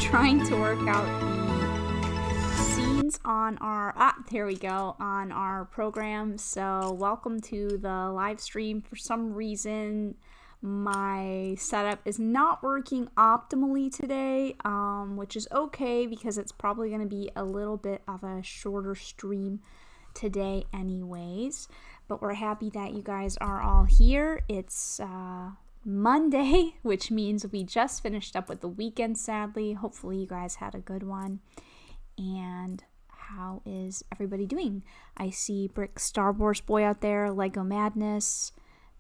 trying to work out the scenes on our on our program. So welcome to the live stream. For some reason my setup is not working optimally today, which is okay because it's probably going to be a little bit of a shorter stream today anyways, but we're happy that you guys are all here. It's Monday, which means we just finished up with the weekend, sadly. Hopefully you guys had a good one. And how is everybody doing? I see Bricks Star Wars Boy out there, Lego Madness.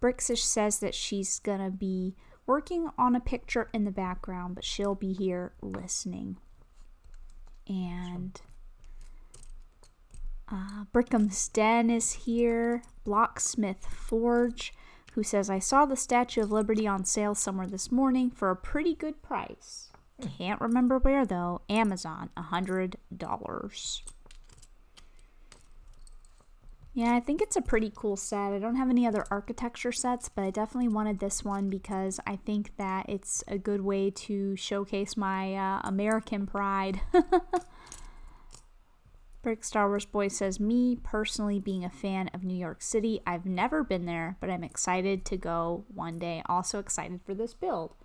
Bricksish says that she's gonna be working on a picture in the background, but she'll be here listening. And Brickham's Den is here. Blocksmith Forge, who says, I saw the Statue of Liberty on sale somewhere this morning for a pretty good price. Can't remember where though. Amazon, $100. Yeah, I think it's a pretty cool set. I don't have any other architecture sets, but I definitely wanted this one because I think that it's a good way to showcase my American pride. Brick Star Wars Boy says, me personally being a fan of New York City, I've never been there, but I'm excited to go one day. Also excited for this build.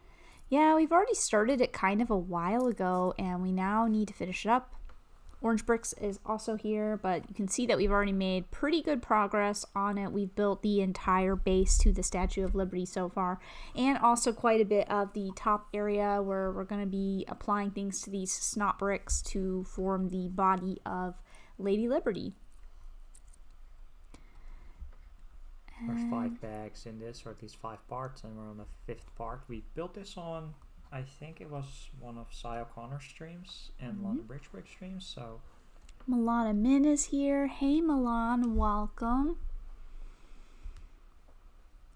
Yeah, we've already started it kind of a while ago, and we now need to finish it up. Orange Bricks is also here, but you can see that we've already made pretty good progress on it. We've built the entire base to the Statue of Liberty so far, and also quite a bit of the top area where we're going to be applying things to these snot bricks to form the body of Lady Liberty. There's 5 bags in this, or at least 5 parts, and we're on the 5th part. We built this on, I think it was one of Cy O'Connor's streams and London Bridge Break streams, so... Milana Min is here. Hey Milan, welcome.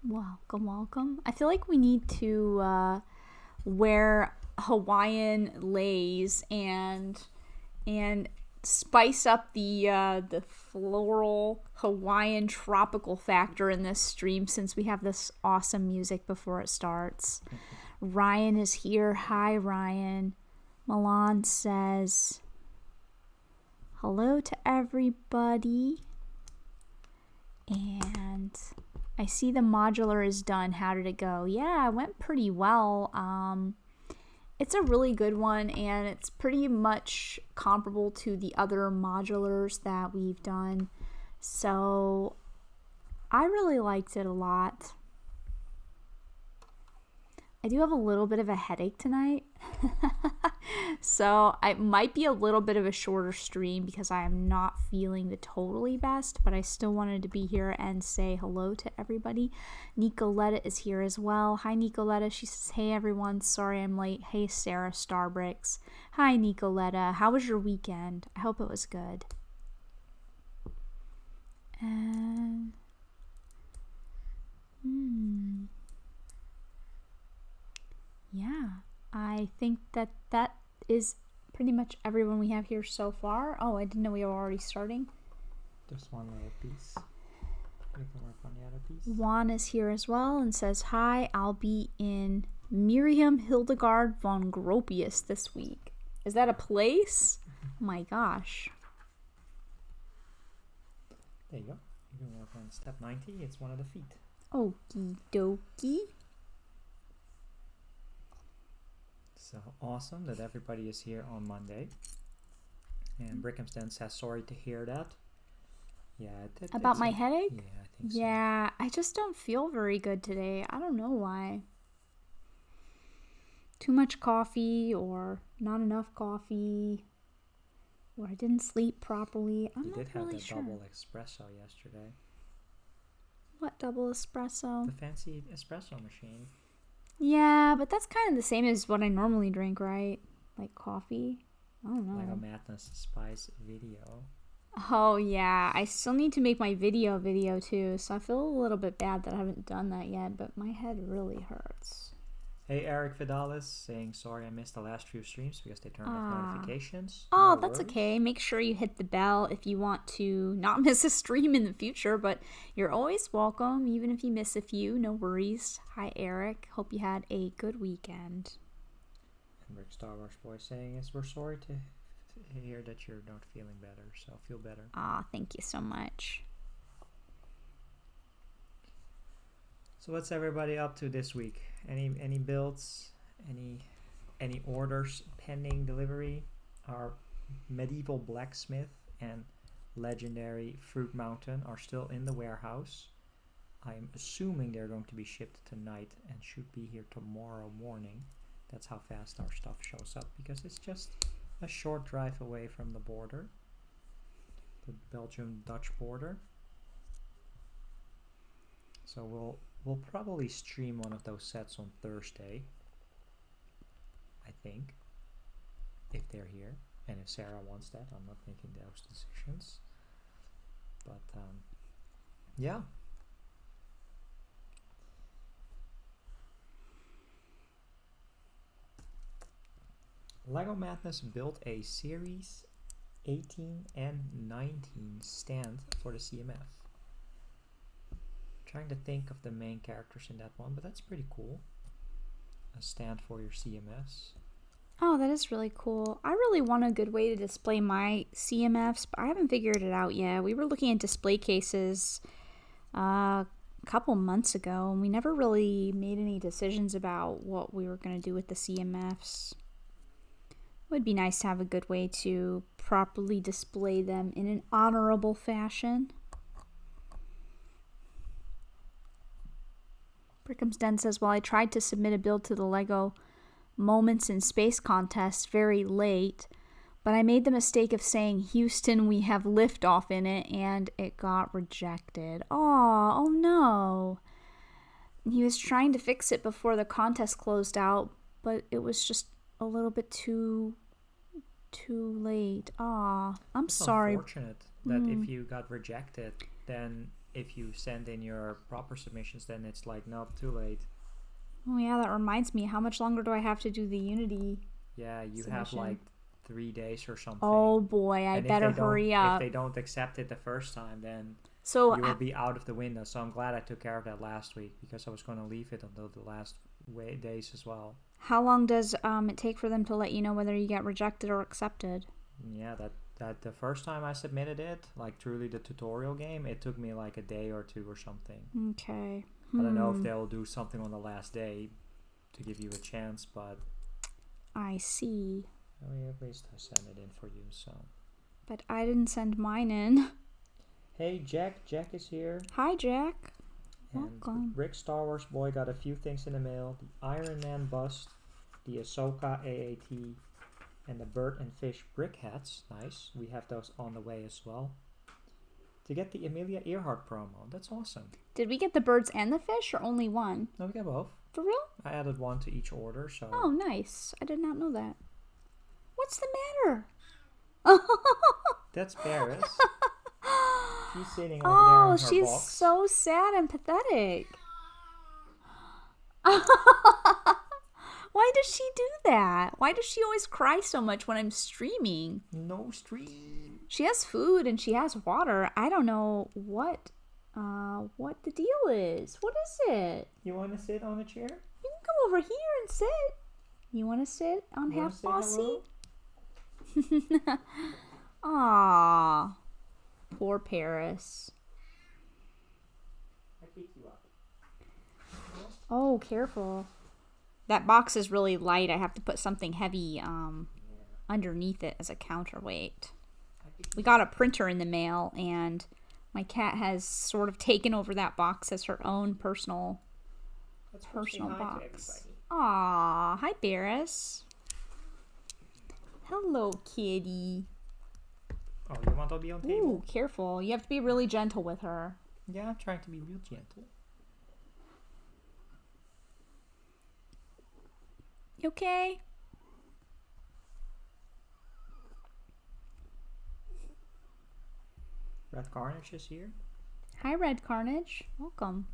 Welcome, welcome. I feel like we need to wear Hawaiian leis and spice up the floral Hawaiian tropical factor in this stream since we have this awesome music before it starts. Ryan is here. Hi, Ryan. Milan says, hello to everybody. And I see the modular is done. How did it go? Yeah, it went pretty well. It's a really good one, and it's pretty much comparable to the other modulars that we've done. So I really liked it a lot. I do have a little bit of a headache tonight. So it might be a little bit of a shorter stream because I am not feeling the totally best, but I still wanted to be here and say hello to everybody. Nicoletta is here as well. Hi Nicoletta. She says, hey everyone, sorry I'm late. Hey SaraStarBricks. Hi Nicoletta. How was your weekend? I hope it was good. And yeah, I think that is pretty much everyone we have here so far. Oh, I didn't know we were already starting. Just one little piece. We can work on the other piece. Juan is here as well and says, hi, I'll be in Miriam Hildegard von Gropius this week. Is that a place? Oh my gosh. There you go. You can work on step 90. It's one of the feet. Okie dokie. So awesome that everybody is here on Monday. And Brickham's Den says sorry to hear that. Yeah. About my headache? Yeah, I think so. Yeah, I just don't feel very good today. I don't know why. Too much coffee or not enough coffee. Or I didn't sleep properly. I'm not really sure. You did have the double espresso yesterday. What double espresso? The fancy espresso machine. Yeah, but that's kind of the same as what I normally drink, right? Like coffee? I don't know. Like a Madness Spice video. Oh, yeah. I still need to make my video too, so I feel a little bit bad that I haven't done that yet, but my head really hurts. Hey, Eric Vidalis saying sorry I missed the last few streams because they turned off notifications. Oh, no that's worries. okay. Make sure you hit the bell if you want to not miss a stream in the future, but you're always welcome, even if you miss a few. No worries. Hi, Eric. Hope you had a good weekend. Rick Star Wars Boy saying is we're sorry to hear that you're not feeling better, so feel better. Aw, thank you so much. So what's everybody up to this week? Any builds? Any orders pending delivery? Our medieval blacksmith and legendary fruit mountain are still in the warehouse. I'm assuming they're going to be shipped tonight and should be here tomorrow morning. That's how fast our stuff shows up, because it's just a short drive away from the border, the Belgium-Dutch border. So we'll probably stream one of those sets on Thursday, I think, if they're here, and if Sarah wants that. I'm not making those decisions, but yeah. LEGO Madness built a Series 18 and 19 stand for the CMF. Trying to think of the main characters in that one, but that's pretty cool. A stand for your CMFs. Oh, that is really cool. I really want a good way to display my CMFs, but I haven't figured it out yet. We were looking at display cases a couple months ago, and we never really made any decisions about what we were going to do with the CMFs. It would be nice to have a good way to properly display them in an honorable fashion. Brickham's Den says, well, I tried to submit a build to the LEGO Moments in Space contest very late, but I made the mistake of saying, Houston, we have liftoff in it, and it got rejected. Oh no. He was trying to fix it before the contest closed out, but it was just a little bit too late. Aw, I'm sorry. It's unfortunate that if you got rejected, then if you send in your proper submissions, then it's like, nope, too late. Oh yeah, that reminds me. How much longer do I have to do the Unity? Yeah, you submission? have like 3 days or something. Oh boy, I better hurry up. If they don't accept it the first time, then so you will be out of the window. So I'm glad I took care of that last week, because I was going to leave it until the last days as well. How long does it take for them to let you know whether you get rejected or accepted? Yeah, that the first time I submitted it, like truly the tutorial game, it took me like a day or two or something. Okay. I don't know if they'll do something on the last day to give you a chance, but I see. oh yeah, at least I sent it in for you, so. But I didn't send mine in. Hey, Jack is here. Hi, Jack. And Welcome. Rick Star Wars Boy got a few things in the mail. The Iron Man bust, the Ahsoka AAT, and the bird and fish brick hats. Nice. We have those on the way as well. To get the Amelia Earhart promo. That's awesome. Did we get the birds and the fish, or only one? No, we got both. For real? I added one to each order, so. Oh, nice. I did not know that. What's the matter? That's Paris. She's sitting over there in her she's box. so sad and pathetic. Why does she do that? Why does she always cry so much when I'm streaming? No stream. She has food and she has water. I don't know what the deal is. What is it? You want to sit on a chair? You can come over here and sit. You want to sit on You Half wanna say Bossy? Aww. Poor Paris. I pick you up. Oh, careful. That box is really light. I have to put something heavy underneath it as a counterweight. We got a printer in the mail, and my cat has sort of taken over that box as her own personal box. Aw, hi, Barris. Hello, kitty. Oh, you want to be on table? Ooh, careful. You have to be really gentle with her. Yeah, I'm trying to be real gentle. You okay? Red Carnage is here. Hi, Red Carnage. Welcome.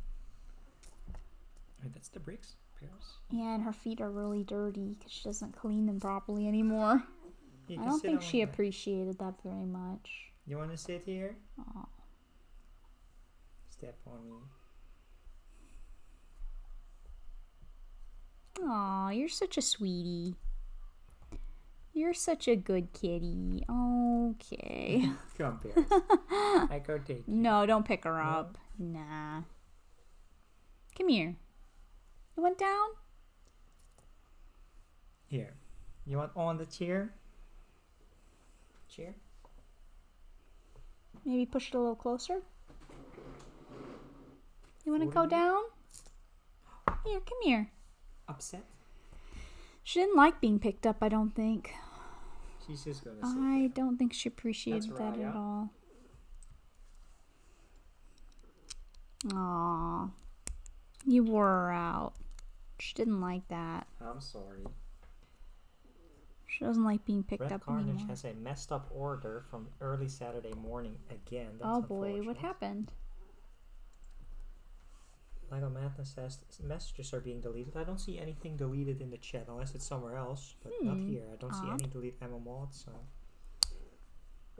Wait, that's the bricks, Paris. Yeah, and her feet are really dirty because she doesn't clean them properly anymore. I don't think she appreciated that very much. You want to sit here? Aw. Step on me. Aw, you're such a sweetie. You're such a good kitty. Okay. Come, Paris. I go take you. No, don't pick her up. Nah. Come here. You went down? Here. You want on the chair? Chair? Maybe push it a little closer. You want to What go are you- down? Here, come here. Upset? She didn't like being picked up, I don't think. She's just gonna sit I there. don't think she appreciated That's that Raya. at all. Aw. You wore her out. She didn't like that. I'm sorry. She doesn't like being picked Red up Carnage anymore. has a messed up order from early Saturday morning again. That's Oh boy, what unfortunate. happened? Lego Madness says messages are being deleted. I don't see anything deleted in the chat unless it's somewhere else, but not here. I don't see any delete MMOD, so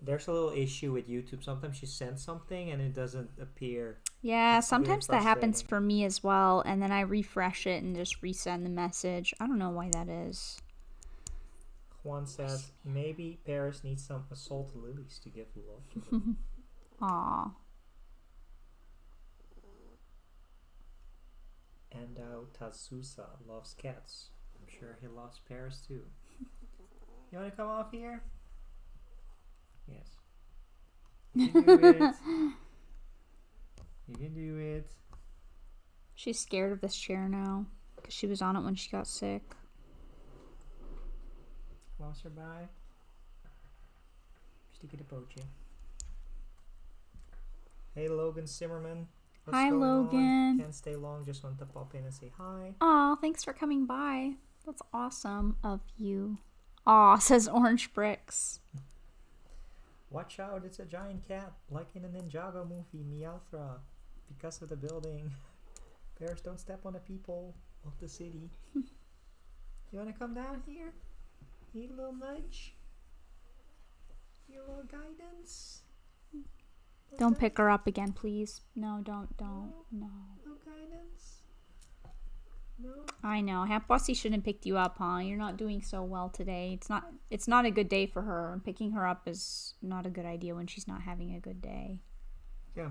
there's a little issue with YouTube. Sometimes you send something and it doesn't appear. Yeah, It's really sometimes that happens frustrating. for me as well, and then I refresh it and just resend the message. I don't know why that is. Juan says maybe Paris needs some assault lilies to give love to her. Aw. Endo Tazusa loves cats. I'm sure he loves Paris too. You want to come off here? Yes. You can do it. You can do it. She's scared of this chair now because she was on it when she got sick. Closer by. Sticky to poach. Hey Logan Zimmerman. What's Hi, going on? Logan. Can't stay long, just want to pop in and say hi. Aw, thanks for coming by. That's awesome of you. Aw, says Orange Bricks. Watch out, it's a giant cat, like in the Ninjago movie, Meowthra. Because of the building. Bears don't step on the people of the city. You wanna come down here? Need a little nudge? Need a little guidance? Don't pick her up again, please. No, don't. No. No guidance? No? I know. Half Bossy shouldn't have picked you up, huh? You're not doing so well today. It's not a good day for her. And picking her up is not a good idea when she's not having a good day. Yeah.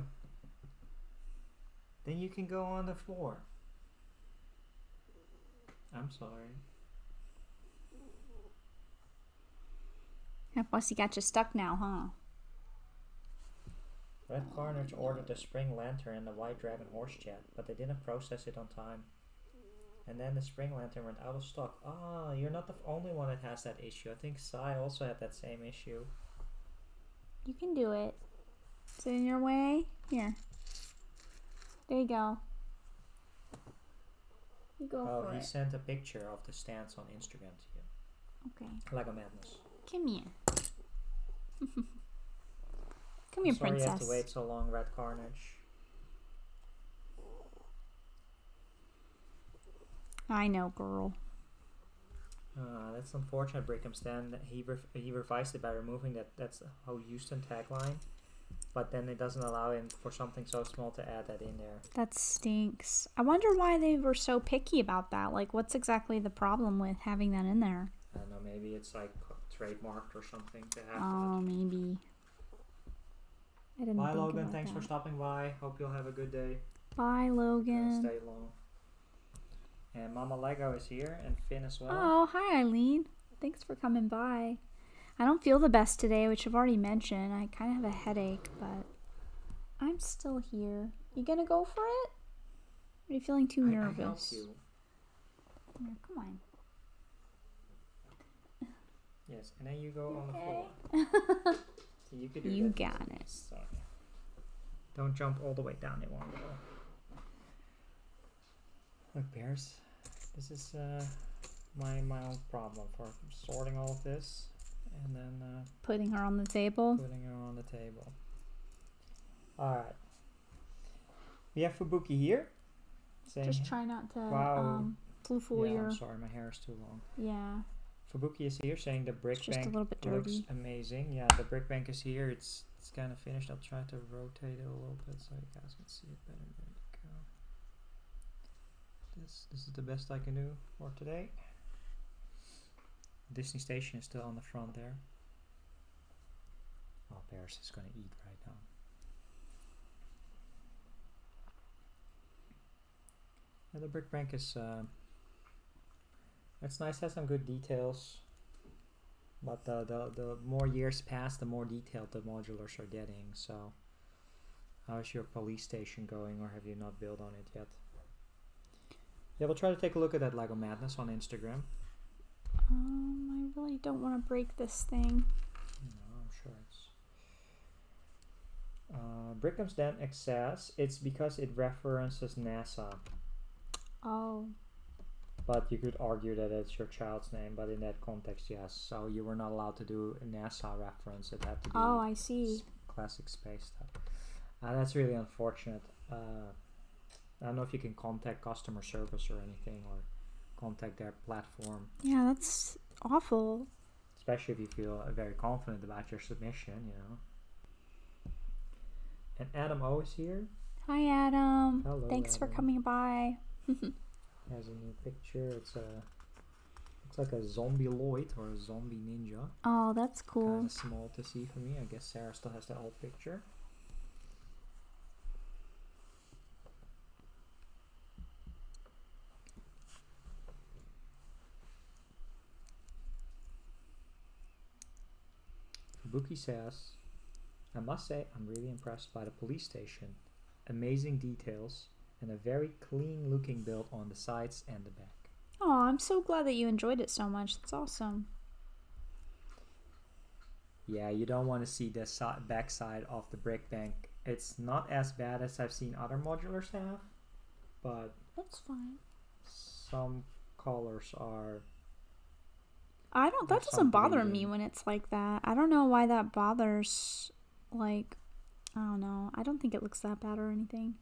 Then you can go on the floor. I'm sorry. Half Bossy got you stuck now, huh? Red Carnage ordered the Spring Lantern and the White Dragon Horse Chat, but they didn't process it on time. And then the Spring Lantern went out of stock. Ah, you're not the only one that has that issue. I think Sai also had that same issue. You can do it. Is it in your way? Here. There you go. You go Oh, for he it. sent a picture of the stance on Instagram to you. Okay. Lego Madness. Come here. Come here, Sorry princess. you have to wait so long, Red Carnage. I know, girl. That's unfortunate, Brickham Stan. He revised it by removing that's how Houston tagline, but then it doesn't allow him for something so small to add that in there. That stinks. I wonder why they were so picky about that. Like, what's exactly the problem with having that in there? I don't know, maybe it's like trademarked or something to have Oh, maybe. I didn't Bye think Logan, about thanks that. for stopping by. Hope you'll have a good day. Bye, Don't Logan. stay long. And Mama Lego is here, and Finn as well. Oh, hi, Eileen. Thanks for coming by. I don't feel the best today, which I've already mentioned. I kind of have a headache, but I'm still here. You gonna go for it? Or are you feeling too I helped nervous? you. Yeah, come on. Yes, and then you go on the Okay. floor. So you could do You that. got it. So, yeah. Don't jump all the way down. It won't go. Look, Bears. This is my own problem for sorting all of this and then Putting her on the table. putting her on the table. Alright. We have Fubuki here. Saying, Just try not to Wow. floofle yeah, your... I'm sorry, my hair is too long. Yeah, Fubuki is here saying the brick it's just a bank little bit looks dirty. amazing. Yeah, the brick bank is here. It's kind of finished. I'll try to rotate it a little bit so you guys can see it better. There you go. This is the best I can do for today. Disney Station is still on the front there. Oh, Paris is gonna eat right now. Yeah, the brick bank is it's nice, has some good details, but the more years pass, the more detailed the modulars are getting. So how is your police station going, or have you not built on it yet? Yeah, we'll try to take a look at that Lego Madness on Instagram. I really don't want to break this thing. No, I'm sure it's Brickham's Den excess. It's because it references NASA. Oh. But you could argue that it's your child's name, but in that context, yes. So you were not allowed to do a NASA reference. It had to be I see. classic space stuff. That's really unfortunate. I don't know if you can contact customer service or anything, or contact their platform. Yeah, that's awful. Especially if you feel very confident about your submission, you know. And Adam O is here. Hi, Adam. Hello, Thanks Adam. for coming by. Has a new picture. It's like a zombie Lloyd or a zombie ninja. Oh, that's cool. Kind of small to see for me. I guess Sarah still has the old picture. Buki says, I must say I'm really impressed by the police station. Amazing details and a very clean looking build on the sides and the back. Oh, I'm so glad that you enjoyed it so much. That's awesome. Yeah, you don't want to see the back side of the brick bank. It's not as bad as I've seen other modulars have, but that's fine. Some colors are... That doesn't bother me when it's like that. I don't know why that bothers, like, I don't know. I don't think it looks that bad or anything.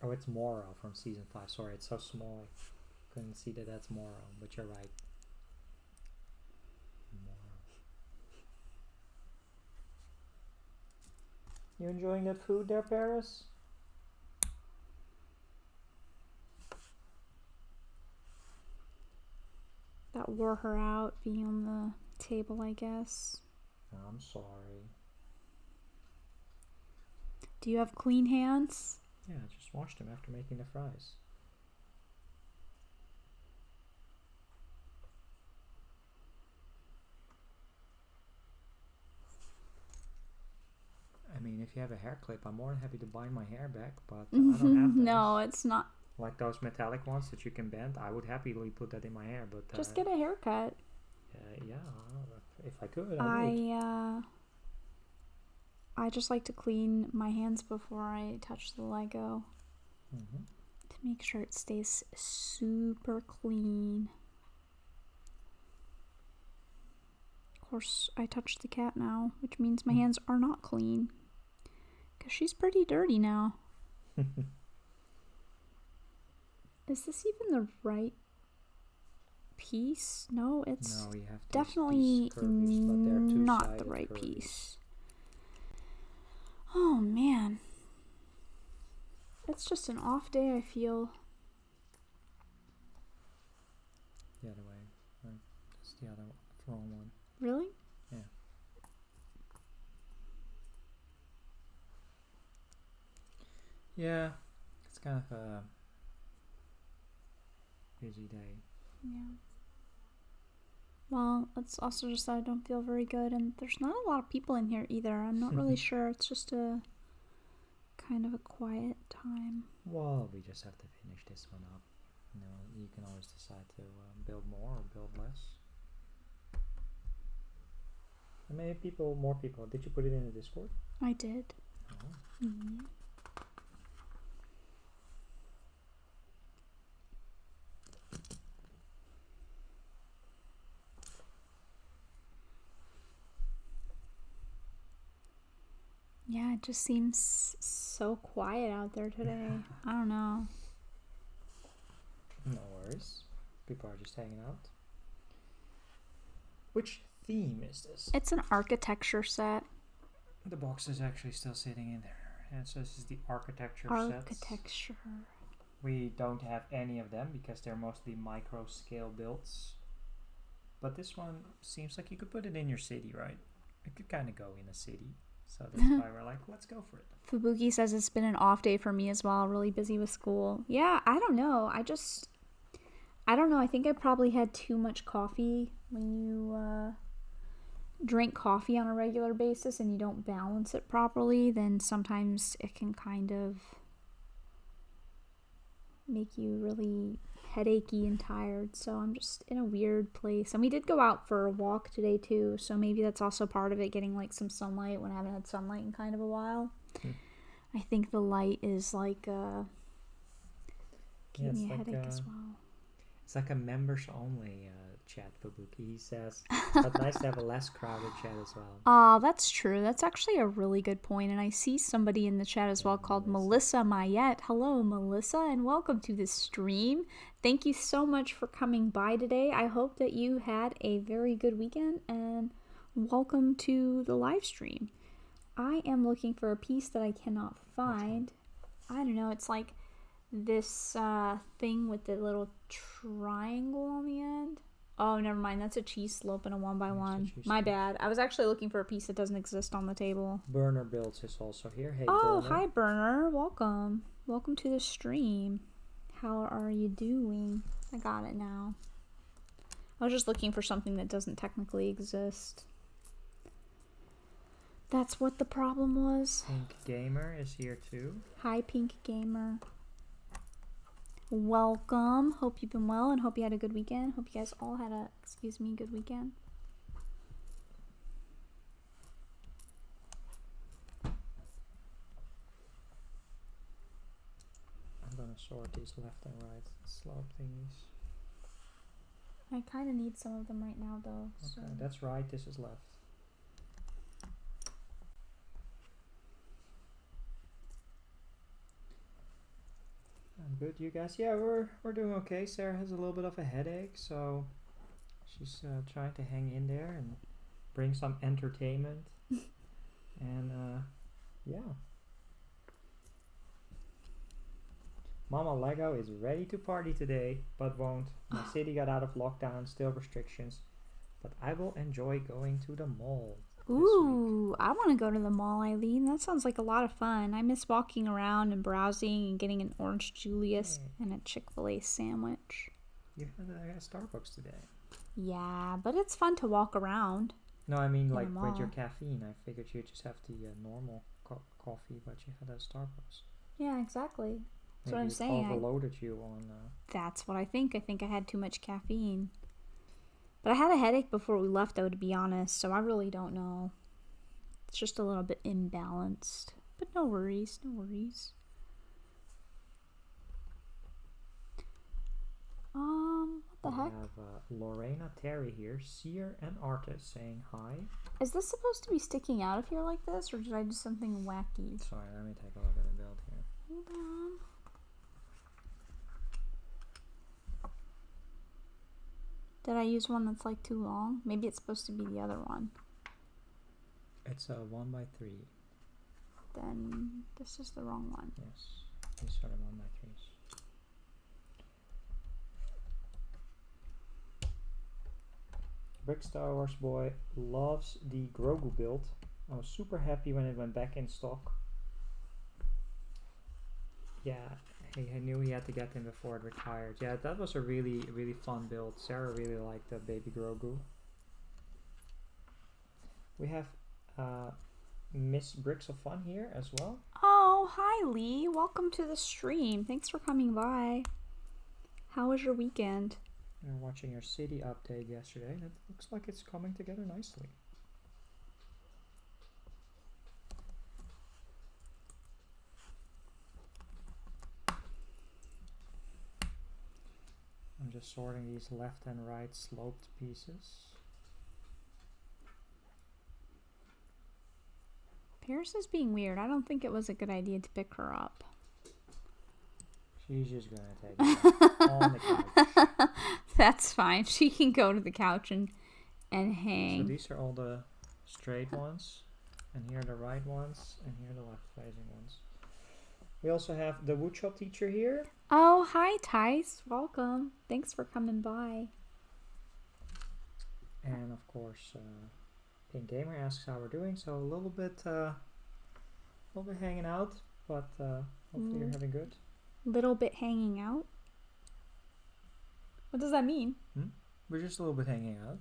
Oh, it's Moro from season 5. Sorry, it's so small. I couldn't see that that's Moro, but you're right. Moro. You enjoying that food there, Paris? That wore her out, being on the table, I guess. I'm sorry. Do you have clean hands? Yeah, I just washed them after making the fries. I mean, if you have a hair clip, I'm more than happy to bind my hair back, but I don't have those. No, it's not. Like those metallic ones that you can bend, I would happily put that in my hair, but... Just get a haircut. Yeah, if I could, I would. I just like to clean my hands before I touch the Lego. To make sure it stays super clean. Of course, I touched the cat now, which means my hands are not clean. Because she's pretty dirty now. Is this even the right piece? No, it's definitely not the right piece. Oh man. It's just an off day, I feel. The other way. Right. That's the other wrong one. Really? Yeah. Yeah. It's kind of a busy day. Yeah. Well, it's also just that I don't feel very good, and there's not a lot of people in here either. I'm not really sure. It's just a kind of a quiet time. Well, we just have to finish this one up. You know, you can always decide to build more or build less. How many people? More people? Did you put it in the Discord? I did. Oh. Mm-hmm. Yeah, it just seems so quiet out there today. I don't know. No worries. People are just hanging out. Which theme is this? It's an architecture set. The box is actually still sitting in there. And so this is the architecture Architecture. We don't have any of them because they're mostly micro scale builds. But this one seems like you could put it in your city, right? It could kind of go in a city. So that's why we're like, let's go for it. Fubuki says it's been an off day for me as well. Really busy with school. Yeah, I don't know. I don't know. I think I probably had too much coffee. When you drink coffee on a regular basis and you don't balance it properly, then sometimes it can kind of make you really headachy and tired. So I'm just in a weird place. And we did go out for a walk today too, so maybe that's also part of it, getting like some sunlight when I haven't had sunlight in kind of a while. I think the light is like giving me a headache as well. It's like a members only chat, Fubuki. He says, but nice to have a less crowded chat as well. Oh, that's true. That's actually a really good point. And I see somebody in the chat as well called Melissa Mayette. Hello, Melissa, and welcome to this stream. Thank you so much for coming by today. I hope that you had a very good weekend, and welcome to the live stream. I am looking for a piece that I cannot find. I don't know. It's like this thing with the little triangle on the end. Oh, never mind. That's a cheese slope and a 1x1. My bad. I was actually looking for a piece that doesn't exist on the table. Burner Builds is also here. Hey, oh, Burner. Hi, Burner. Welcome. Welcome to the stream. How are you doing? I got it now. I was just looking for something that doesn't technically exist. That's what the problem was. Pink Gamer is here too. Hi, Pink Gamer. Welcome. Hope you've been well and hope you had a good weekend. Hope you guys all had a, good weekend. I'm gonna sort these left and right slope thingies. I kind of need some of them right now though. Okay, that's right. This is left. Good, you guys? Yeah, we're doing okay. Sarah has a little bit of a headache, so she's trying to hang in there and bring some entertainment. And yeah, Mama Lego is ready to party today, but won't. My city got out of lockdown, still restrictions, but I will enjoy going to the mall. Ooh, I want to go to the mall, Eileen. That sounds like a lot of fun. I miss walking around and browsing and getting an Orange Julius and a Chick-fil-A sandwich. You had a Starbucks today. Yeah, but it's fun to walk around. No, I mean like with your caffeine. I figured you'd just have the normal coffee, but you had a Starbucks. Yeah, exactly. That's Maybe what I'm saying. Overloaded you on. That's what I think. I think I had too much caffeine. But I had a headache before we left, though, to be honest, so I really don't know. It's just a little bit imbalanced. But no worries, no worries. What the heck? We have Lorena Terry here, seer and artist, saying hi. Is this supposed to be sticking out of here like this, or did I do something wacky? Sorry, let me take a look at the build here. Hold on. Did I use one that's like too long? Maybe it's supposed to be the other one. It's a 1x3. Then this is the wrong one. Yes, these are the 1x3s. Brick Star Wars Boy loves the Grogu build. I was super happy when it went back in stock. Yeah, I knew he had to get him before it retired. Yeah, that was a really, really fun build. Sarah really liked the baby Grogu. We have Miss Bricks of Fun here as well. Oh, hi Lee. Welcome to the stream. Thanks for coming by. How was your weekend? We were watching your city update yesterday, and it looks like it's coming together nicely. I'm just sorting these left and right sloped pieces. Paris is being weird. I don't think it was a good idea to pick her up. She's just gonna take it on the couch. That's fine. She can go to the couch and hang. So these are all the straight ones, and here are the right ones, and here are the left facing ones. We also have the woodshop teacher here. Oh, hi Tice. Welcome. Thanks for coming by. And of course, Pink Gamer asks how we're doing. So a little bit hanging out, but hopefully you're having good. Little bit hanging out? What does that mean? We're just a little bit hanging out.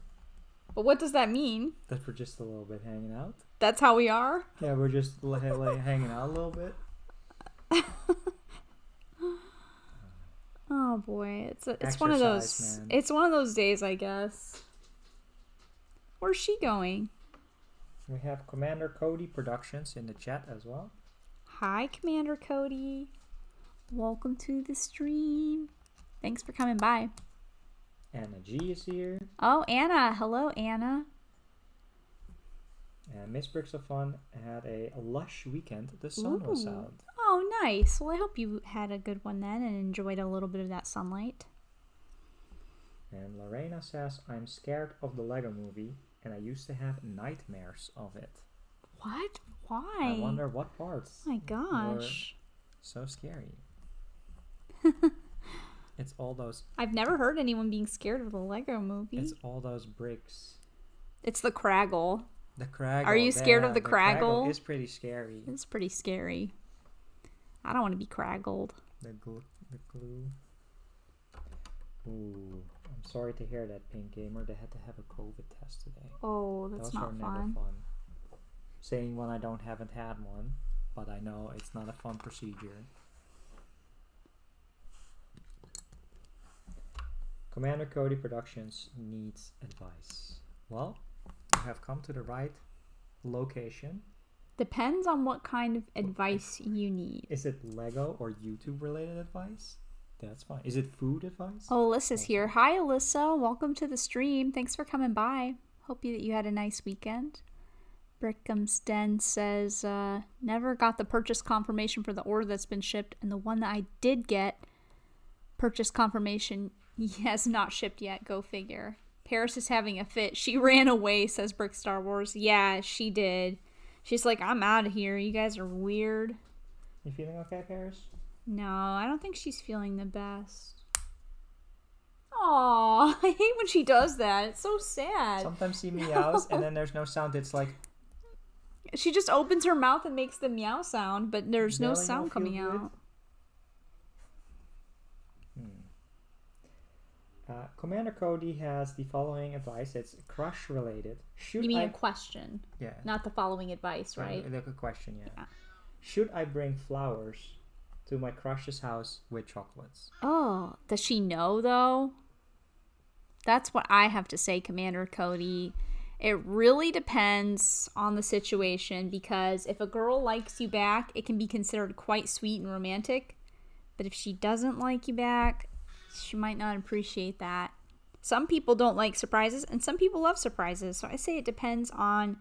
But what does that mean? That we're just a little bit hanging out. That's how we are? Yeah, we're just hanging out a little bit. Oh boy, it's Exercise, one of those. Man. It's one of those days, I guess. Where's she going? We have Commander Cody Productions in the chat as well. Hi, Commander Cody. Welcome to the stream. Thanks for coming by. Anna G is here. Oh, Anna. Hello, Anna. And Miss Bricks of Fun had a lush weekend. The sun was out. Oh, nice. Well, I hope you had a good one then and enjoyed a little bit of that sunlight. And Lorena says, I'm scared of the Lego movie and I used to have nightmares of it. What? Why? I wonder what parts Oh my gosh. were so scary. It's all those... I've never heard anyone being scared of the Lego movie. It's all those bricks. It's the Craggle. The Craggle. Are you scared of the Craggle? It's pretty scary. It's pretty scary. I don't want to be craggled. The glue. Ooh, I'm sorry to hear that, Pink Gamer. They had to have a COVID test today. Oh, that's Those not are never fun. Saying when I haven't had one, but I know it's not a fun procedure. Commander Cody Productions needs advice. Well, you have come to the right location. Depends on what kind of advice you need. Is it Lego or YouTube related advice? That's fine. Is it food advice? Oh, Alyssa's here. Hi, Alyssa. Welcome to the stream. Thanks for coming by. Hope that you had a nice weekend. Brickham's Den says, never got the purchase confirmation for the order that's been shipped, and the one that I did get purchase confirmation has not shipped yet. Go figure. Paris is having a fit. She ran away, says Brick Star Wars. Yeah, she did. She's like, I'm out of here. You guys are weird. You feeling okay, Paris? No, I don't think she's feeling the best. Aw, I hate when she does that. It's so sad. Sometimes she meows and then there's no sound. It's like... She just opens her mouth and makes the meow sound, but there's no sound coming out. Commander Cody has the following advice. It's crush related. You mean a question? Yeah. Not the following advice, right? Like a question, yeah. Should I bring flowers to my crush's house with chocolates? Oh, does she know though? That's what I have to say, Commander Cody. It really depends on the situation, because if a girl likes you back, it can be considered quite sweet and romantic. But if she doesn't like you back, she might not appreciate that. Some people don't like surprises, and some people love surprises. So I say it depends on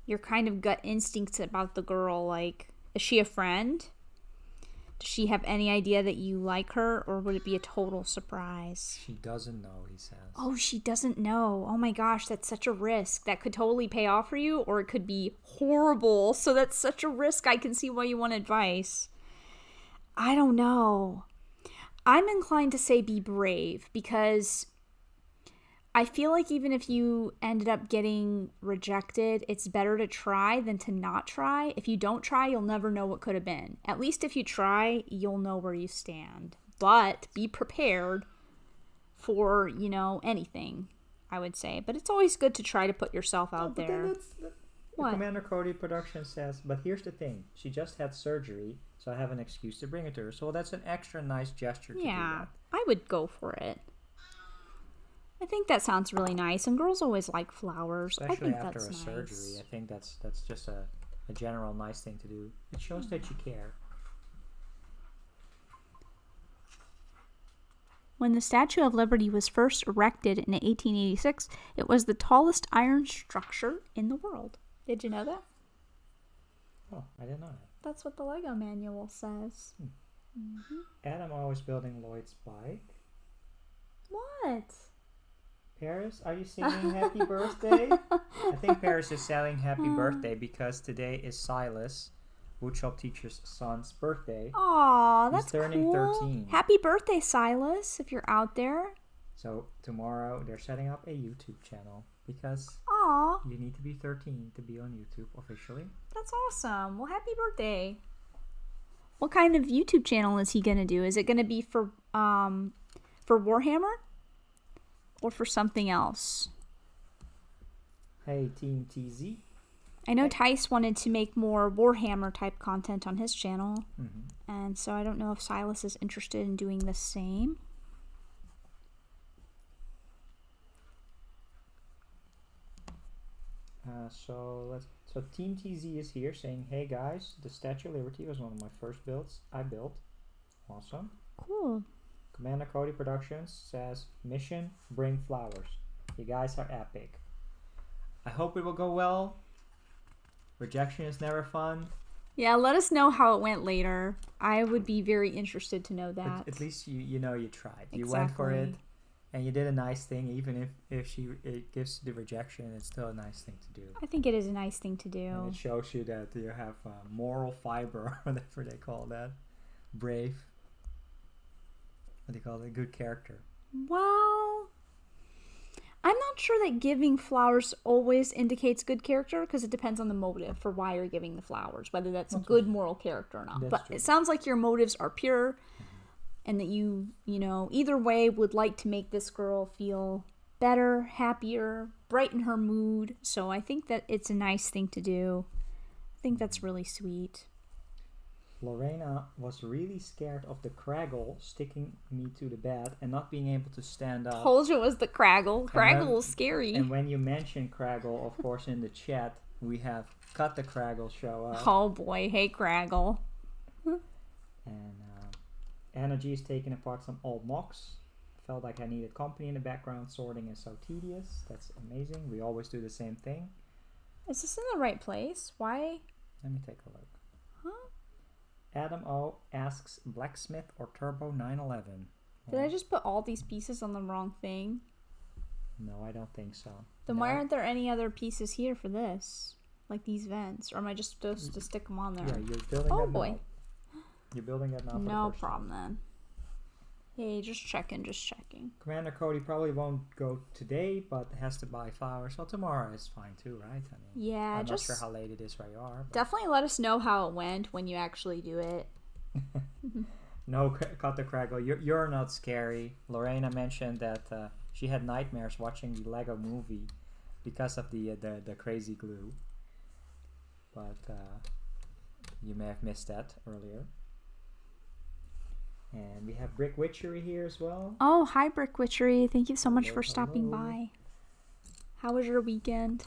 your kind of gut instincts about the girl. Like, is she a friend? Does she have any idea that you like her, or would it be a total surprise? She doesn't know, he says. Oh, she doesn't know. Oh my gosh, that's such a risk. That could totally pay off for you, or it could be horrible. So that's such a risk. I can see why you want advice. I don't know. I'm inclined to say be brave, because I feel like even if you ended up getting rejected, it's better to try than to not try. If you don't try, you'll never know what could have been. At least if you try, you'll know where you stand. But be prepared for, anything, I would say. But it's always good to try to put yourself out there. What? Commander Cody Production says, but here's the thing. She just had surgery, so I have an excuse to bring it to her. So that's an extra nice gesture to do that. I would go for it. I think that sounds really nice, and girls always like flowers. Especially I think after that's a nice. surgery. I think that's just a general nice thing to do. It shows that you care. When the Statue of Liberty was first erected in 1886, it was the tallest iron structure in the world. Did you know that? Oh, I didn't know that. That's what the Lego manual says. Adam always building Lloyd's bike. What? Paris, are you singing happy birthday? I think Paris is saying happy birthday because today is Silas, woodshop teacher's son's birthday. Aw, that's He's turning cool. 13. Happy birthday, Silas, if you're out there. So tomorrow they're setting up a YouTube channel. because Aw, you need to be 13 to be on YouTube officially. that's awesome. Well, happy birthday. What kind of YouTube channel is he gonna do? Is it gonna be for Warhammer? Or for something else? Hey, Team TZ. I know Tice wanted to make more Warhammer type content on his channel. And so I don't know if Silas is interested in doing the same. So Team TZ is here saying, hey guys, the Statue of Liberty was one of my first builds I built. Awesome. Cool. Commander Cody Productions says, mission, bring flowers. You guys are epic. I hope it will go well. Rejection is never fun. Yeah, let us know how it went later. I would be very interested to know that. At least you know you tried. You Exactly. went for it. And you did a nice thing, even if it gives the rejection, it's still a nice thing to do. I think it is a nice thing to do. And it shows you that you have moral fiber, or whatever they call that. Brave. What do you call it? Good character. Well, I'm not sure that giving flowers always indicates good character, because it depends on the motive for why you're giving the flowers, whether that's a good moral character or not. That's But true. it sounds like your motives are pure, and that you know, either way would like to make this girl feel better, happier, brighten her mood. So I think that it's a nice thing to do. I think that's really sweet. Lorena was really scared of the Craggle sticking me to the bed and not being able to stand up. Told you it was the Craggle. Craggle was scary. And when you mention Craggle, of course, in the chat, we have Cut the Craggle show up. Oh boy, hey Craggle. And Energy is taking apart some old mocks. Felt like I needed company in the background. Sorting is so tedious. That's amazing. We always do the same thing. Is this in the right place? Why? Let me take a look. Huh? Adam O asks Blacksmith or Turbo 911. Did I just put all these pieces on the wrong thing? No, I don't think so. Then No. why aren't there any other pieces here for this? Like these vents? Or am I just supposed to stick them on there? Yeah, you're building Oh that boy. now. You're building that now for the No first time. problem then. Hey, just checking. Commander Cody probably won't go today, but has to buy flowers. Well, tomorrow is fine too, right? I mean, Yeah, I'm just not sure how late it is where you are. But definitely let us know how it went when you actually do it. no, Cut the Craggle, you're not scary. Lorena mentioned that she had nightmares watching the Lego movie because of the crazy glue. But you may have missed that earlier. And we have Brick Witchery here as well. Oh, hi Brick Witchery. Thank you so much Hello, for stopping hello. by. How was your weekend?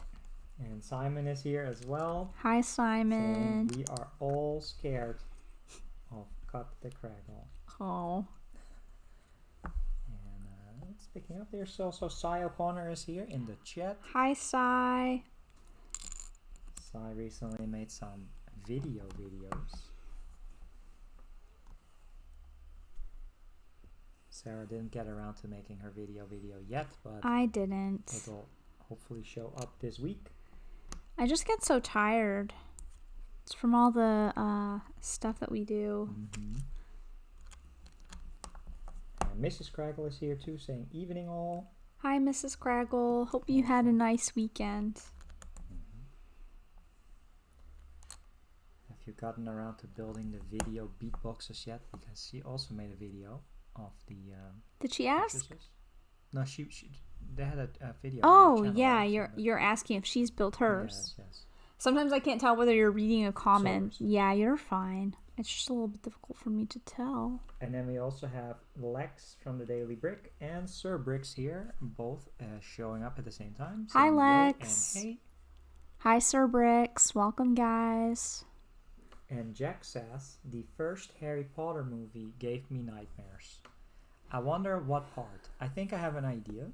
And Simon is here as well. Hi Simon. Saying we are all scared of Cut the Craggle. Oh. And it's picking up. There's also Cy O'Connor is here in the chat. Hi Sai. Cy recently made some videos. Sarah didn't get around to making her video yet, but I didn't. it will hopefully show up this week. I just get so tired. It's from all the stuff that we do. And Mrs. Craggle is here too, saying evening all. Hi Mrs. Craggle. Hope you had a nice weekend. Have you gotten around to building the video beatboxes yet? Because she also made a video of the Did she ask? purchases. No, she they had a video. on Oh the channel, yeah, right? you're asking if she's built hers. Yes. Sometimes I can't tell whether you're reading a comment. Sorry. Yeah, you're fine. It's just a little bit difficult for me to tell. And then we also have Lex from the Daily Brick and SaraStarBricks here, both showing up at the same time. Hi, saying yo Lex. and hey. Hi SaraStarBricks. Welcome guys. And Jack says, the first Harry Potter movie gave me nightmares. I wonder what part. I think I have an idea.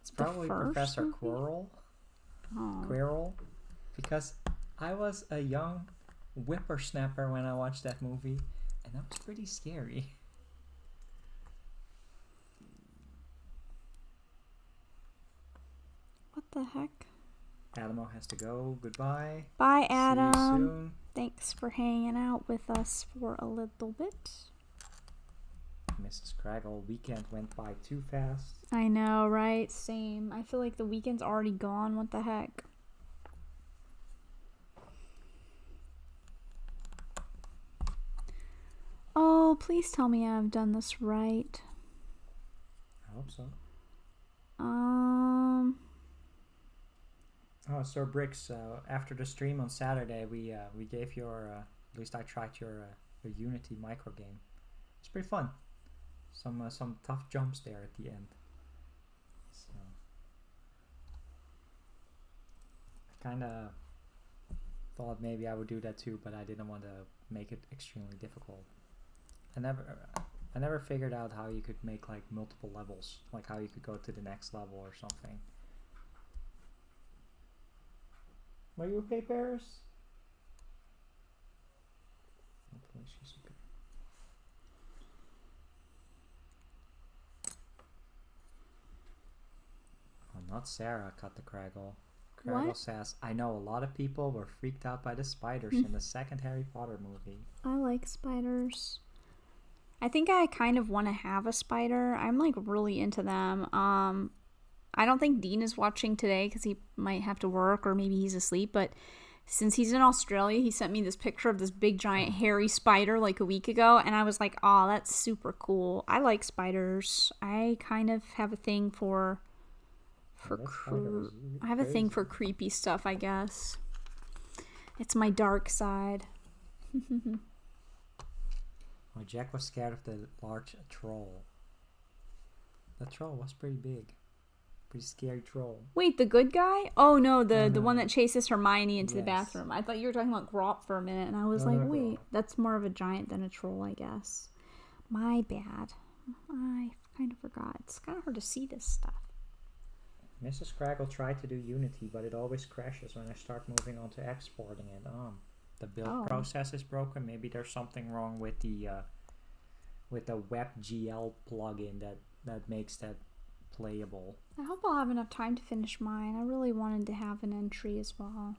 It's The probably first Professor movie? Quirrell. Because I was a young whippersnapper when I watched that movie, and that was pretty scary. What the heck? Adamo has to go. Goodbye. Bye See you Adam. soon. Thanks for hanging out with us for a little bit. Mrs. Craggle, weekend went by too fast. I know, right? Same. I feel like the weekend's already gone. What the heck? Oh, please tell me I've done this right. I hope so. Oh, SaraStarBricks, after the stream on Saturday, we gave your, at least I tried your Unity micro game. It's pretty fun. Some tough jumps there at the end. So I kind of thought maybe I would do that too, but I didn't want to make it extremely difficult. I never figured out how you could make like multiple levels, like how you could go to the next level or something. Are you okay, Paris? Hopefully she's okay. Oh, not Sarah cut the Craggle. Craggle says, I know a lot of people were freaked out by the spiders in the second Harry Potter movie. I like spiders. I think I kind of want to have a spider. I'm like really into them. I don't think Dean is watching today because he might have to work or maybe he's asleep. But since he's in Australia, he sent me this picture of this big giant hairy spider like a week ago. And I was like, oh, that's super cool. I like spiders. I kind of have a thing for I have a thing for creepy stuff, I guess. It's my dark side. Well, Jack was scared of the large troll. The troll was pretty big. Pretty scary troll. Wait, the good guy? Oh no, the one that chases Hermione into the bathroom. I thought you were talking about Grop for a minute, and I was like, wait, that's more of a giant than a troll, I guess. My bad. I kind of forgot. It's kind of hard to see this stuff. Mrs. Craggle tried to do Unity, but it always crashes when I start moving on to exporting it. The build process is broken. Maybe there's something wrong with the WebGL plugin that makes that playable. I hope I'll have enough time to finish mine. I really wanted to have an entry as well.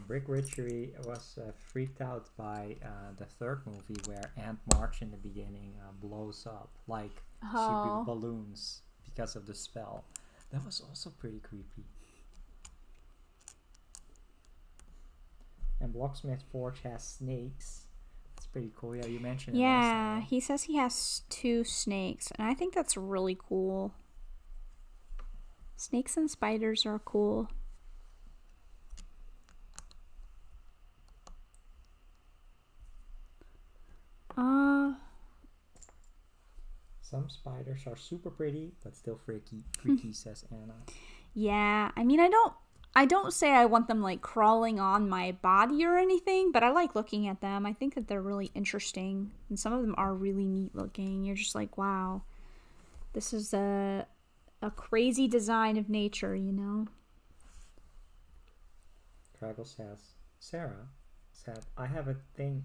Brick Witchery was freaked out by the third movie where Aunt March in the beginning blows up like she balloons because of the spell. That was also pretty creepy. And Blocksmith Forge has snakes. That's pretty cool. Yeah, you mentioned it last time, right? He says he has 2 snakes, and I think that's really cool. Snakes and spiders are cool. Some spiders are super pretty, but still freaky, says Anna. Yeah, I mean, I don't say I want them like crawling on my body or anything, but I like looking at them. I think that they're really interesting, and some of them are really neat looking. You're just like, wow, this is a crazy design of nature, you know? Craggle says, Sarah said, I have a thing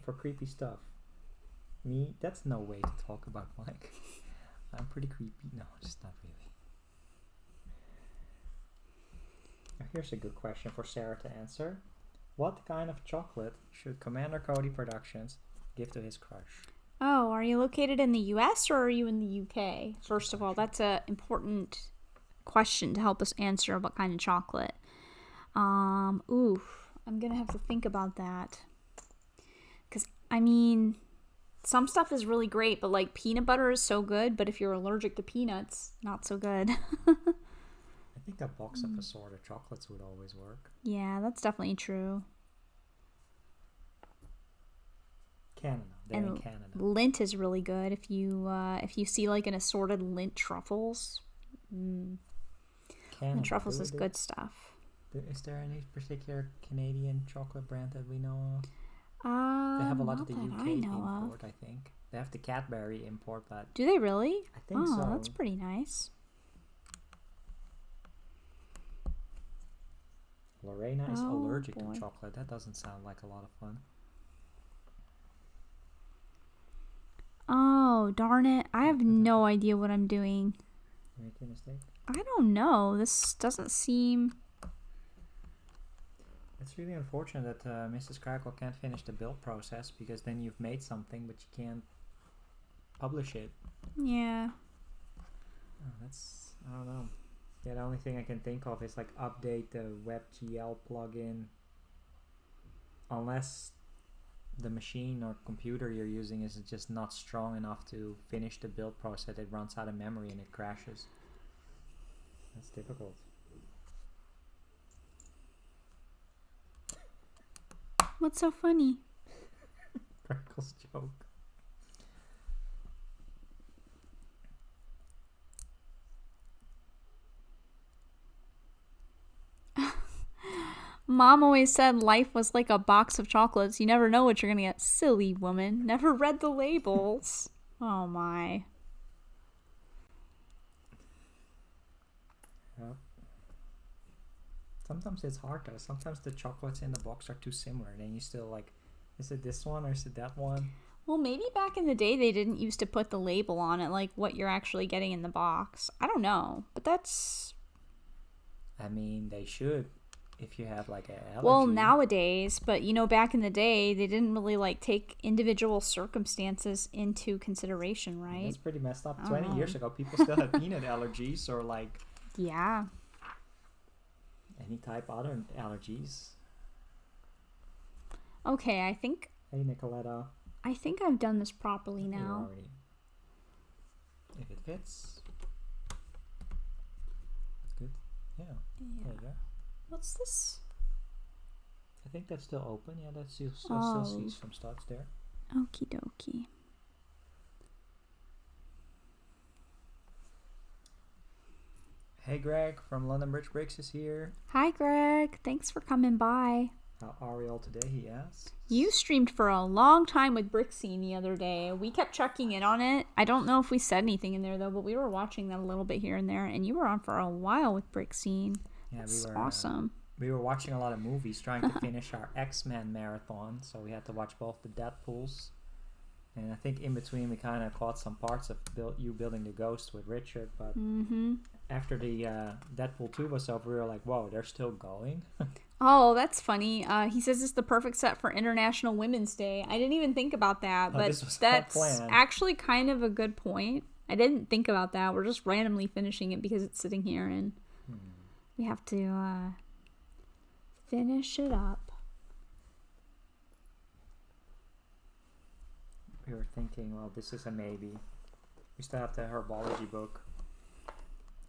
for creepy stuff. Me? That's no way to talk about Mike. I'm pretty creepy. No, just not really. Now here's a good question for Sarah to answer. What kind of chocolate should Commander Cody Productions give to his crush? Oh, are you located in the US or are you in the UK? First of all, that's an important question to help us answer what kind of chocolate. I'm gonna have to think about that. Because, I mean, some stuff is really great, but like peanut butter is so good, but if you're allergic to peanuts, not so good. I think a box of assorted chocolates would always work. Yeah, that's definitely true. Canada. They're in Canada. Lint is really good if you see like an assorted lint truffles. Lint truffles is good stuff. Is there any particular Canadian chocolate brand that we know of? They have a lot of the UK import, I think. They have the Cadbury import, but... Do they really? I think so. Oh, that's pretty nice. Lorena is allergic to chocolate. That doesn't sound like a lot of fun. Oh, darn it. I have no idea what I'm doing. You making a mistake? I don't know. This doesn't seem... It's really unfortunate that Mrs. Crackle can't finish the build process, because then you've made something but you can't publish it. Yeah. Oh, that's, I don't know. Yeah, the only thing I can think of is like update the WebGL plugin, unless the machine or computer you're using is just not strong enough to finish the build process. It runs out of memory and it crashes. That's difficult. What's so funny? Crackle's joke. Mom always said life was like a box of chocolates. You never know what you're gonna get. Silly woman. Never read the labels. Oh my. Yep. Sometimes it's hard though. Sometimes the chocolates in the box are too similar. Then you still like, is it this one or is it that one? Well, maybe back in the day they didn't used to put the label on it, like what you're actually getting in the box. I don't know, but that's... I mean, they should, if you have like an allergy. Well, nowadays, but you know, back in the day, they didn't really like take individual circumstances into consideration, right? That's pretty messed up. 20 years ago, people still had peanut allergies or like... Yeah. Any type of other allergies. Okay, I think... Hey, Nicoletta. I think I've done this properly now. If it fits. Good. Yeah. There you go. What's this? I think that's still open. Yeah, that still sees some starts there. Okie dokie. Hey, Greg from London Bridge Bricks is here. Hi, Greg. Thanks for coming by. How are we all today, he asks. You streamed for a long time with Brickscene the other day. We kept checking in on it. I don't know if we said anything in there, though, but we were watching that a little bit here and there, and you were on for a while with Brickscene. Yeah, That's we were awesome. We were watching a lot of movies, trying to finish our X-Men marathon, so we had to watch both the Deadpools. And I think in between we kind of caught some parts of you building the ghost with Richard, but after the Deadpool 2 was over, we were like, whoa, they're still going? Oh, that's funny. He says it's the perfect set for International Women's Day. I didn't even think about that, but that's actually kind of a good point. I didn't think about that. We're just randomly finishing it because it's sitting here, and we have to finish it up. We were thinking, well, this is a maybe. We still have the herbology book.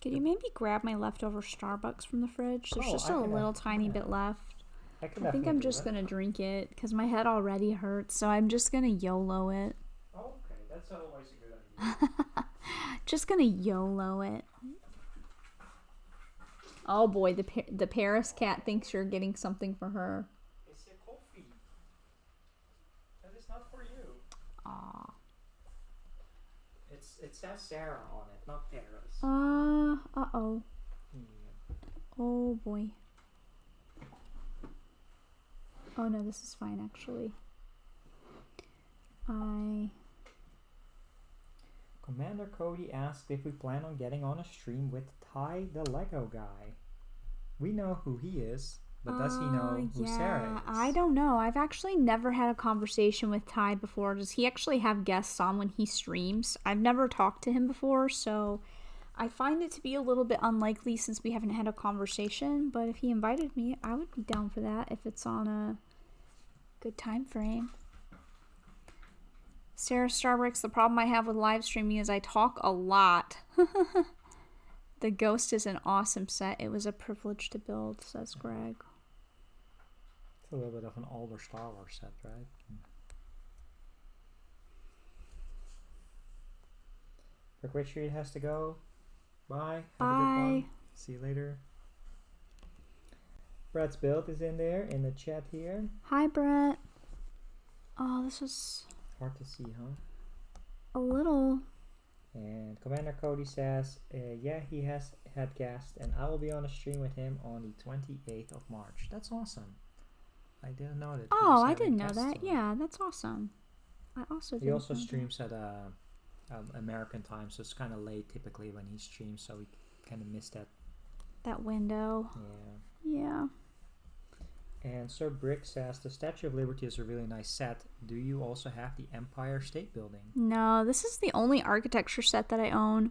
Could you maybe grab my leftover Starbucks from the fridge? There's just a little tiny bit left. I think I'm just going to drink it because my head already hurts, so I'm just going to YOLO it. Oh, okay. That's always a good idea. Just going to YOLO it. Oh boy, the Paris cat thinks you're getting something for her. It's a coffee. That is not for you. Aw. It says Sarah on it, not Paris. Uh-oh. Oh boy. Oh no, this is fine actually. Commander Cody asked if we plan on getting on a stream with Ty the Lego guy. We know who he is, but does he know who Sarah is? I don't know. I've actually never had a conversation with Ty before. Does he actually have guests on when he streams? I've never talked to him before, so I find it to be a little bit unlikely since we haven't had a conversation, but if he invited me, I would be down for that if it's on a good time frame. SaraStarBricks, the problem I have with live streaming is I talk a lot. The Ghost is an awesome set. It was a privilege to build, says Greg. It's a little bit of an older Star Wars set, right? Rick Richard has to go. Bye. Have a good one. See you later. Brett's build is in there in the chat here. Hi, Brett. Oh, this is hard to see, huh? A little. And Commander Cody says, yeah, he has had guests, and I will be on a stream with him on the 28th of March. That's awesome. I didn't know that. Oh, I didn't know that. Yeah, that's awesome. He also streams at American time, so it's kind of late typically when he streams, so we kind of missed that window. Yeah. And Sir Brick says, the Statue of Liberty is a really nice set. Do you also have the Empire State Building? No, this is the only architecture set that I own.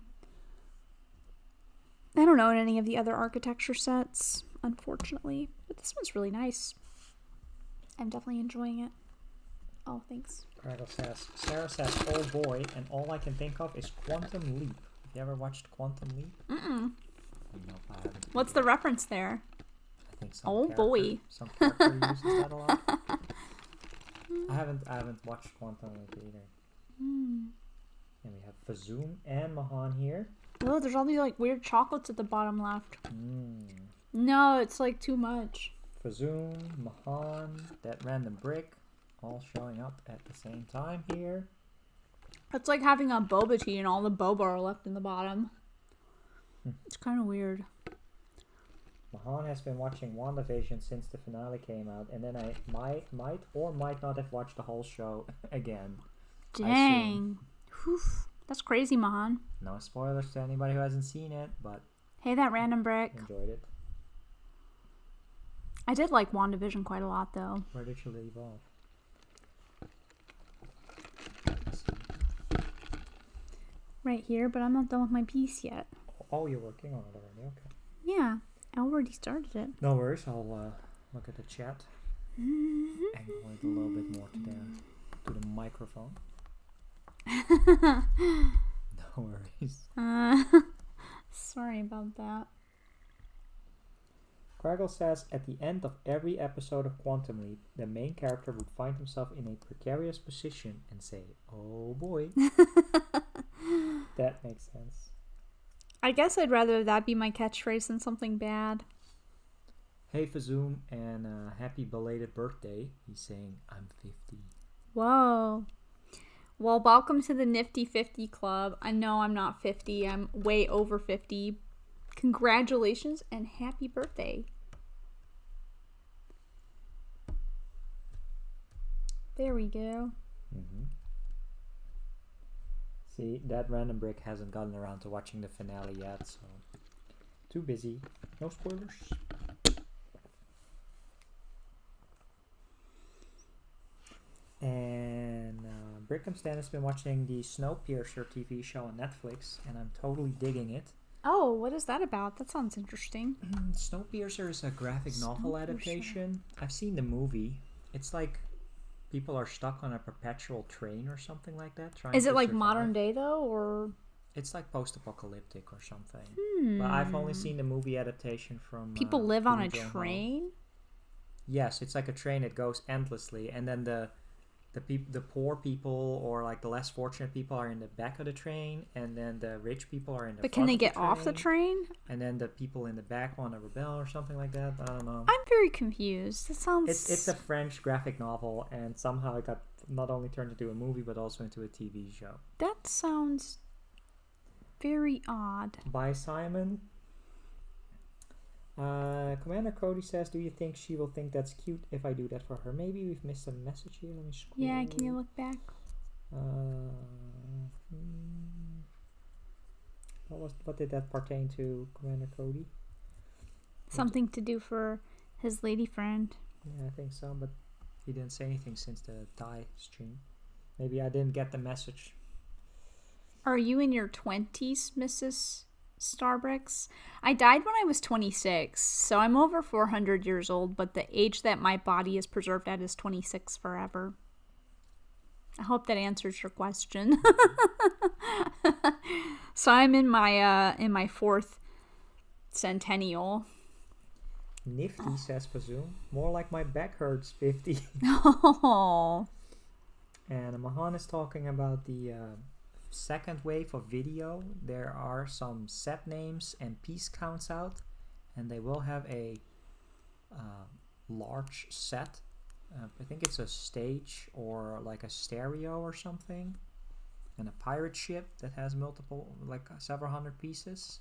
I don't own any of the other architecture sets, unfortunately. But this one's really nice. I'm definitely enjoying it. Oh, thanks. Cradle says, Sarah says, oh boy, and all I can think of is Quantum Leap. Have you ever watched Quantum Leap? Mm-mm. Nope, I haven't. What's the reference there? I think boy. Some character uses that a lot. I haven't watched Quantum Leap either. Mm. And we have Fazoom and Mahan here. Oh, there's all these like weird chocolates at the bottom left. Mm. No, it's like too much. Fazoom, Mahan, that random brick, all showing up at the same time here. It's like having a boba tea and all the boba are left in the bottom. It's kind of weird. Mahan has been watching WandaVision since the finale came out, and then I might or might not have watched the whole show again. Dang. Whew. That's crazy, Mahan. No spoilers to anybody who hasn't seen it, but Hey, that random brick. enjoyed it. I did like WandaVision quite a lot, though. Where did you leave off? Right here, but I'm not done with my piece yet. Oh, you're working on it already, okay. Yeah, I already started it. No worries, I'll look at the chat. Angle it a little bit more to the microphone. No worries. Sorry about that. Craggle says, at the end of every episode of Quantum Leap, the main character would find himself in a precarious position and say, oh boy. That makes sense. I guess I'd rather that be my catchphrase than something bad. Hey Fazoom, and happy belated birthday. He's saying, I'm 50. Whoa. Well, welcome to the Nifty 50 Club. I know I'm not 50. I'm way over 50. Congratulations and happy birthday. There we go. Mm-hmm. See, that random brick hasn't gotten around to watching the finale yet, so too busy. No spoilers. And Brickham Stan has been watching the Snowpiercer TV show on Netflix, and I'm totally digging it. Oh, what is that about? That sounds interesting. Snowpiercer is a graphic novel adaptation. I've seen the movie. It's like people are stuck on a perpetual train or something like that. Is it like survive. modern day though, or? It's like post-apocalyptic or something. But I've only seen the movie adaptation from. People live on a train? Yes, it's like a train that goes endlessly, and then the poor people or like the less fortunate people are in the back of the train, and then the rich people are in the But can they get off the train? And then the people in the back want to rebel or something like that. I don't know. I'm very confused. That sounds... It's a French graphic novel, and somehow it got not only turned into a movie, but also into a TV show. That sounds very odd. By Simon. Commander Cody says, do you think she will think that's cute if I do that for her? Maybe we've missed a message here. Let me scroll. Yeah, can you look back? What did that pertain to, Commander Cody? Something to do for his lady friend. Yeah, I think so, but he didn't say anything since the Thai stream. Maybe I didn't get the message. Are you in your 20s, Mrs. StarBricks? I died when I was 26, so I'm over 400 years old, but the age that my body is preserved at is 26 forever. I hope that answers your question. So I'm in my fourth centennial. Nifty, says Fazoom. More like my back hurts, 50. Oh. And Mahan is talking about the second wave of video. There are some set names and piece counts out, and they will have a large set. I think it's a stage or like a stereo or something, and a pirate ship that has multiple, like several hundred pieces.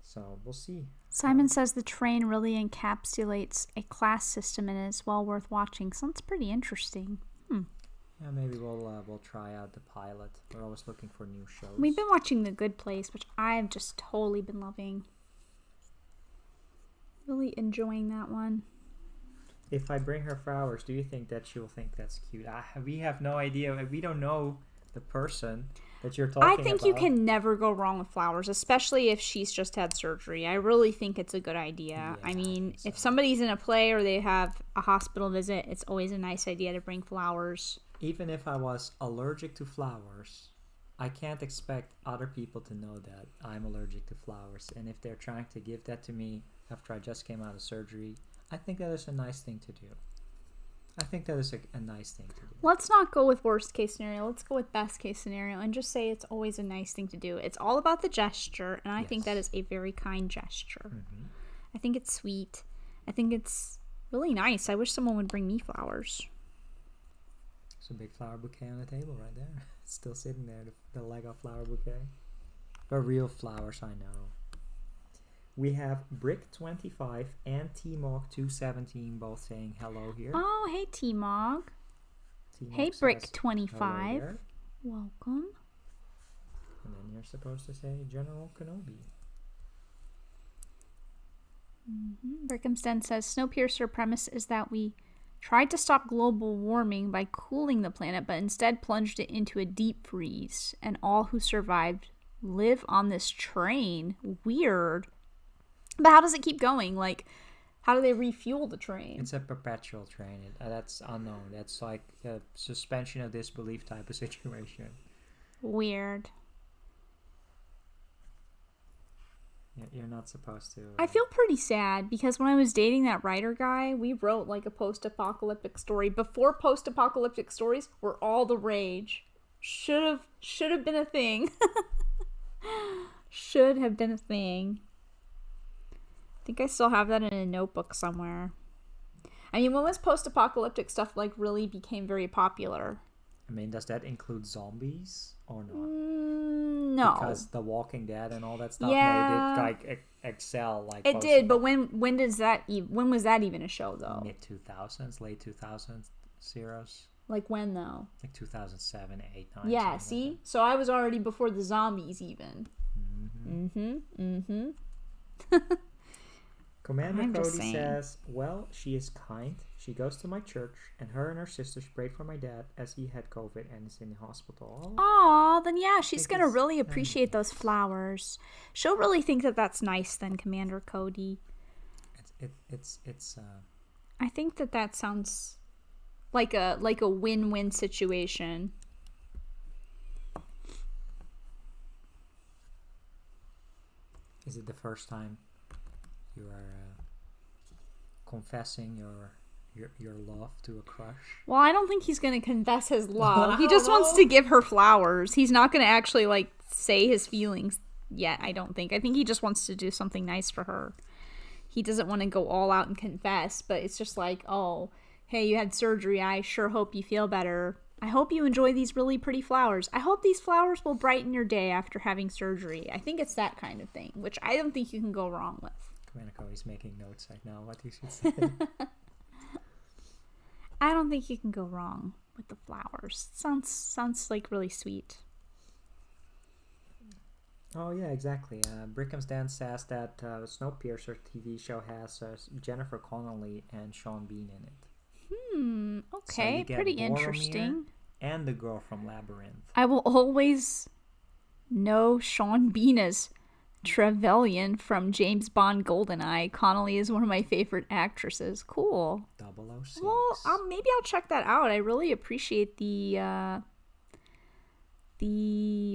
So we'll see. Simon says the train really encapsulates a class system and is well worth watching. Sounds pretty interesting. Yeah, maybe we'll try out the pilot. We're always looking for new shows. We've been watching The Good Place, which I've just totally been loving. Really enjoying that one. If I bring her flowers, do you think that she will think that's cute? We have no idea. We don't know the person that you're talking about. I think you can never go wrong with flowers, especially if she's just had surgery. I really think it's a good idea. Yeah, I mean, think so. if somebody's in a play or they have a hospital visit, it's always a nice idea to bring flowers. Even if I was allergic to flowers, I can't expect other people to know that I'm allergic to flowers. And if they're trying to give that to me after I just came out of surgery, I think that is a nice thing to do. I think that is a nice thing to do. Let's not go with worst case scenario. Let's go with best case scenario and just say it's always a nice thing to do. It's all about the gesture, and I think that is a very kind gesture. Mm-hmm. I think it's sweet. I think it's really nice. I wish someone would bring me flowers. It's a big flower bouquet on the table right there. It's still sitting there, the Lego flower bouquet. But real flowers, I know. We have Brick25 and T-Mog217 both saying hello here. Oh, hey T-Mog. Hey Brick25. Welcome. And then you're supposed to say General Kenobi. Brickhamston says, Snowpiercer premise is that we tried to stop global warming by cooling the planet, but instead plunged it into a deep freeze, and all who survived live on this train. Weird. But how does it keep going? Like, how do they refuel the train? It's a perpetual train. That's unknown. That's like a suspension of disbelief type of situation. Weird. You're not supposed to. I feel pretty sad because when I was dating that writer guy, we wrote like a post-apocalyptic story. Before post-apocalyptic stories were all the rage. Should have been a thing. Should have been a thing. I think I still have that in a notebook somewhere. I mean, when was post-apocalyptic stuff like really became very popular? I mean, does that include zombies or not? No. Because The Walking Dead and all that stuff made it like excel. Like it did, but when was that even a show though? Mid 2000s, late 2000s, zeros. Like when though? Like 2007, 8, 9. Yeah, see? Like so I was already before the zombies even. Commander Cody says, well, she is kind. She goes to my church, and her sisters prayed for my dad as he had COVID and is in the hospital. Aw, then yeah, she's going to really appreciate those flowers. She'll really think that that's nice then, Commander Cody. I think that sounds like a win-win situation. Is it the first time you are confessing your love to a crush? Well, I don't think he's going to confess his love. He just wants to give her flowers. He's not going to actually like say his feelings yet, I don't think. I think he just wants to do something nice for her. He doesn't want to go all out and confess, but it's just like, oh, hey, you had surgery. I sure hope you feel better. I hope you enjoy these really pretty flowers. I hope these flowers will brighten your day after having surgery. I think it's that kind of thing, which I don't think you can go wrong with. Commander Cody's making notes right now what he should say. I don't think you can go wrong with the flowers. Sounds like really sweet. Oh yeah, exactly. Brickham's Dan says that Snowpiercer TV show has Jennifer Connelly and Sean Bean in it. Okay, so pretty interesting. And the girl from Labyrinth. I will always know Sean Bean as Trevelyan from James Bond GoldenEye. Connelly is one of my favorite actresses. Cool. 006. Well, maybe I'll check that out. I really appreciate the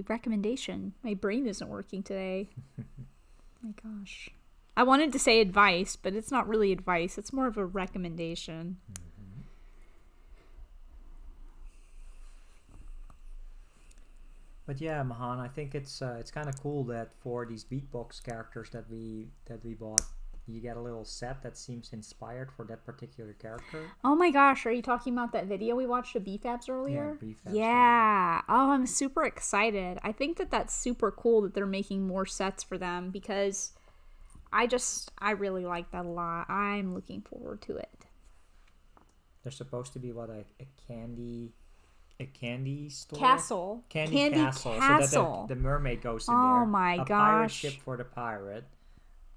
recommendation. My brain isn't working today. My gosh. I wanted to say advice, but it's not really advice. It's more of a recommendation. But yeah, Mahan, I think it's kind of cool that for these beatbox characters that we bought, you get a little set that seems inspired for that particular character. Oh my gosh, are you talking about that video we watched of BFABs earlier? Yeah, BFABs. Yeah. Oh, I'm super excited. I think that's super cool that they're making more sets for them because I really like that a lot. I'm looking forward to it. There's supposed to be a candy store? Castle. Candy castle. So that the mermaid goes in there. Oh my gosh. A pirate ship for the pirate.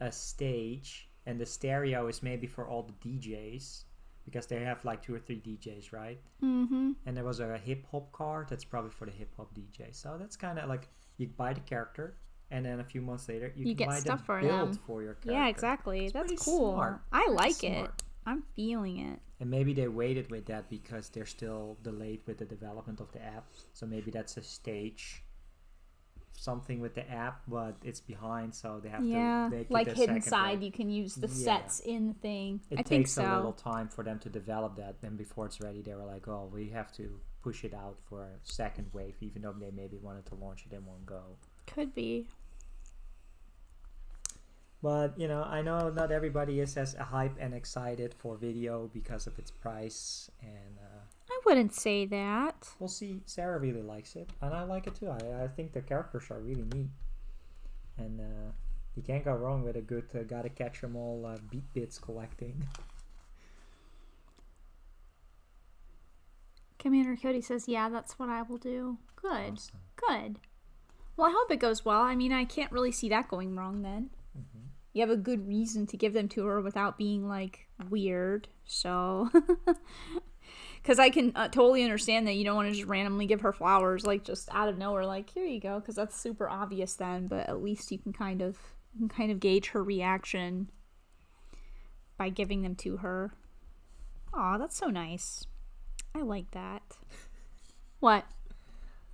A stage. And the stereo is maybe for all the DJs. because they have like 2 or 3 DJs, right? Mm-hmm. And there was a hip hop card that's probably for the hip hop DJ. So that's kind of like you buy the character, and then a few months later you can get buy stuff the for build them. for your character. Yeah, exactly. That's pretty cool. smart. I Pretty like smart. it. I'm feeling it. And maybe they waited with that because they're still delayed with the development of the app. So maybe that's a stage, something with the app, but it's behind, so they have to make like it a hidden second side, way. you can use the sets in the thing. It I takes think so. a little time for them to develop that, and before it's ready, they were like, "Oh, we have to push it out for a second wave," even though they maybe wanted to launch it in one go. Could be. But, you know, I know not everybody is as hype and excited for video because of its price, and I wouldn't say that. we'll see. Sarah really likes it, and I like it too. I think the characters are really neat, and you can't go wrong with a good gotta catch 'em all beat bits collecting. Commander Cody says, yeah, that's what I will do. Good. Awesome. Good. Well, I hope it goes well. I mean, I can't really see that going wrong then. Mm-hmm. You have a good reason to give them to her without being, like, weird. So, because I can totally understand that you don't want to just randomly give her flowers, like, just out of nowhere, like, here you go, because that's super obvious then, but at least you can kind of gauge her reaction by giving them to her. Aw, that's so nice. I like that. What?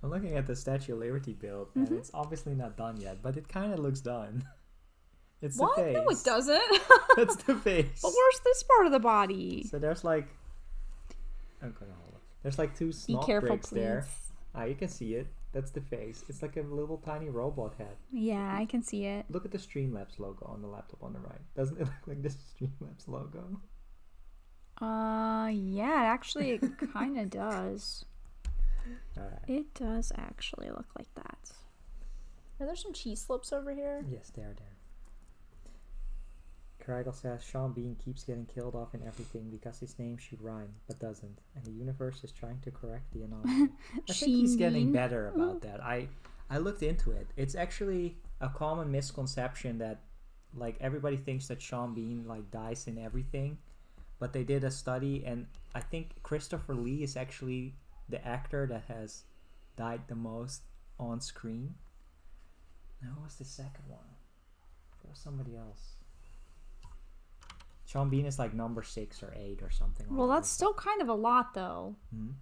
I'm looking at the Statue of Liberty build, and it's obviously not done yet, but it kind of looks done. It's What? the face. No, it doesn't. That's the face. But where's this part of the body? So there's like, I'm gonna hold it. There's like 2 Be snot careful, bricks please. there. Ah, you can see it. That's the face. It's like a little tiny robot head. Yeah, I can see it. Look at the Streamlabs logo on the laptop on the right. Doesn't it look like the Streamlabs logo? Yeah, actually, it kind of does. Alright. It does actually look like that. Are there some cheese slips over here? Yes, they're there. Craggle says Sean Bean keeps getting killed off in everything because his name should rhyme, but doesn't. And the universe is trying to correct the anomaly. I think he's getting Bean. better about that. I looked into it. It's actually a common misconception that like everybody thinks that Sean Bean like dies in everything. But they did a study, and I think Christopher Lee is actually the actor that has died the most on screen. Now, who was the second one? There was somebody else. Sean Bean is like number 6 or 8 or something. Well, that's still kind of a lot, though. Hmm?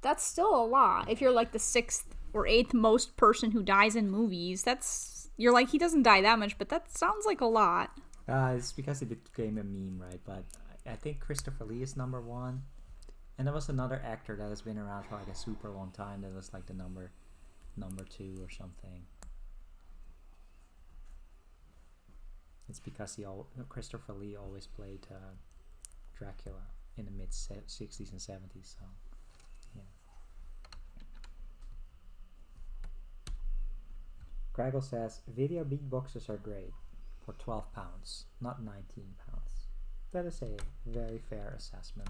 That's still a lot. If you're like the 6th or 8th most person who dies in movies, you're like, he doesn't die that much, but that sounds like a lot. It's because it became a meme, right? But I think Christopher Lee is number 1. And there was another actor that has been around for like a super long time that was like the number 2 or something. It's because Christopher Lee always played Dracula in the mid 60s and 70s. So, yeah. Craggle says video beatboxes are great for £12, not £19. That is a very fair assessment.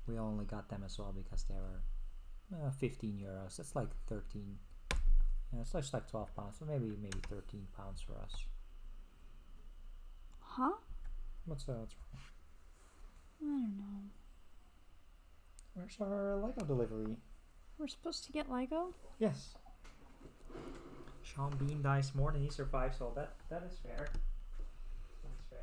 We only got them as well because they were 15 euros. That's like 13. Yeah, it's just like £12, so maybe £13 for us. Huh? What's wrong? I don't know. Where's our Lego delivery? We're supposed to get Lego? Yes. Sean Bean dies more than he survives, so that is fair. That's fair.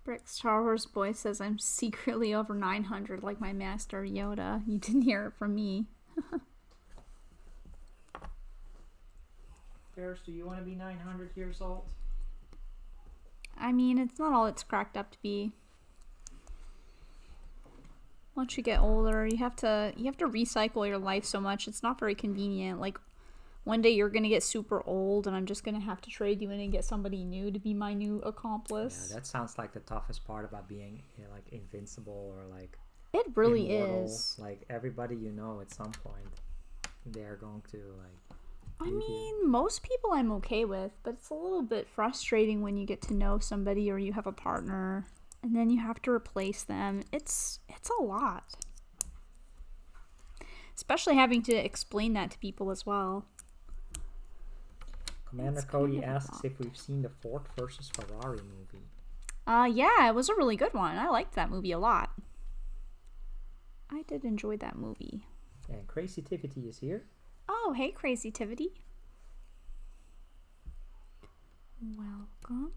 Brick Star Wars Boy says I'm secretly over 900 like my master Yoda. You didn't hear it from me. Ferris, do you want to be 900 years old? I mean, it's not all it's cracked up to be. Once you get older, you have to recycle your life so much. It's not very convenient. Like, one day you're gonna get super old, and I'm just gonna have to trade you in and get somebody new to be my new accomplice. Yeah, that sounds like the toughest part about being like invincible or like It really immortal. is. Like everybody you know at some point, they're going to like. I mean, most people I'm okay with, but it's a little bit frustrating when you get to know somebody or you have a partner and then you have to replace them. It's a lot. Especially having to explain that to people as well. Commander Cody asks if we've seen the Ford versus Ferrari movie. Yeah, it was a really good one. I liked that movie a lot. I did enjoy that movie. And Crazy Tivity is here. Oh, hey, Crazy Tivity. Welcome.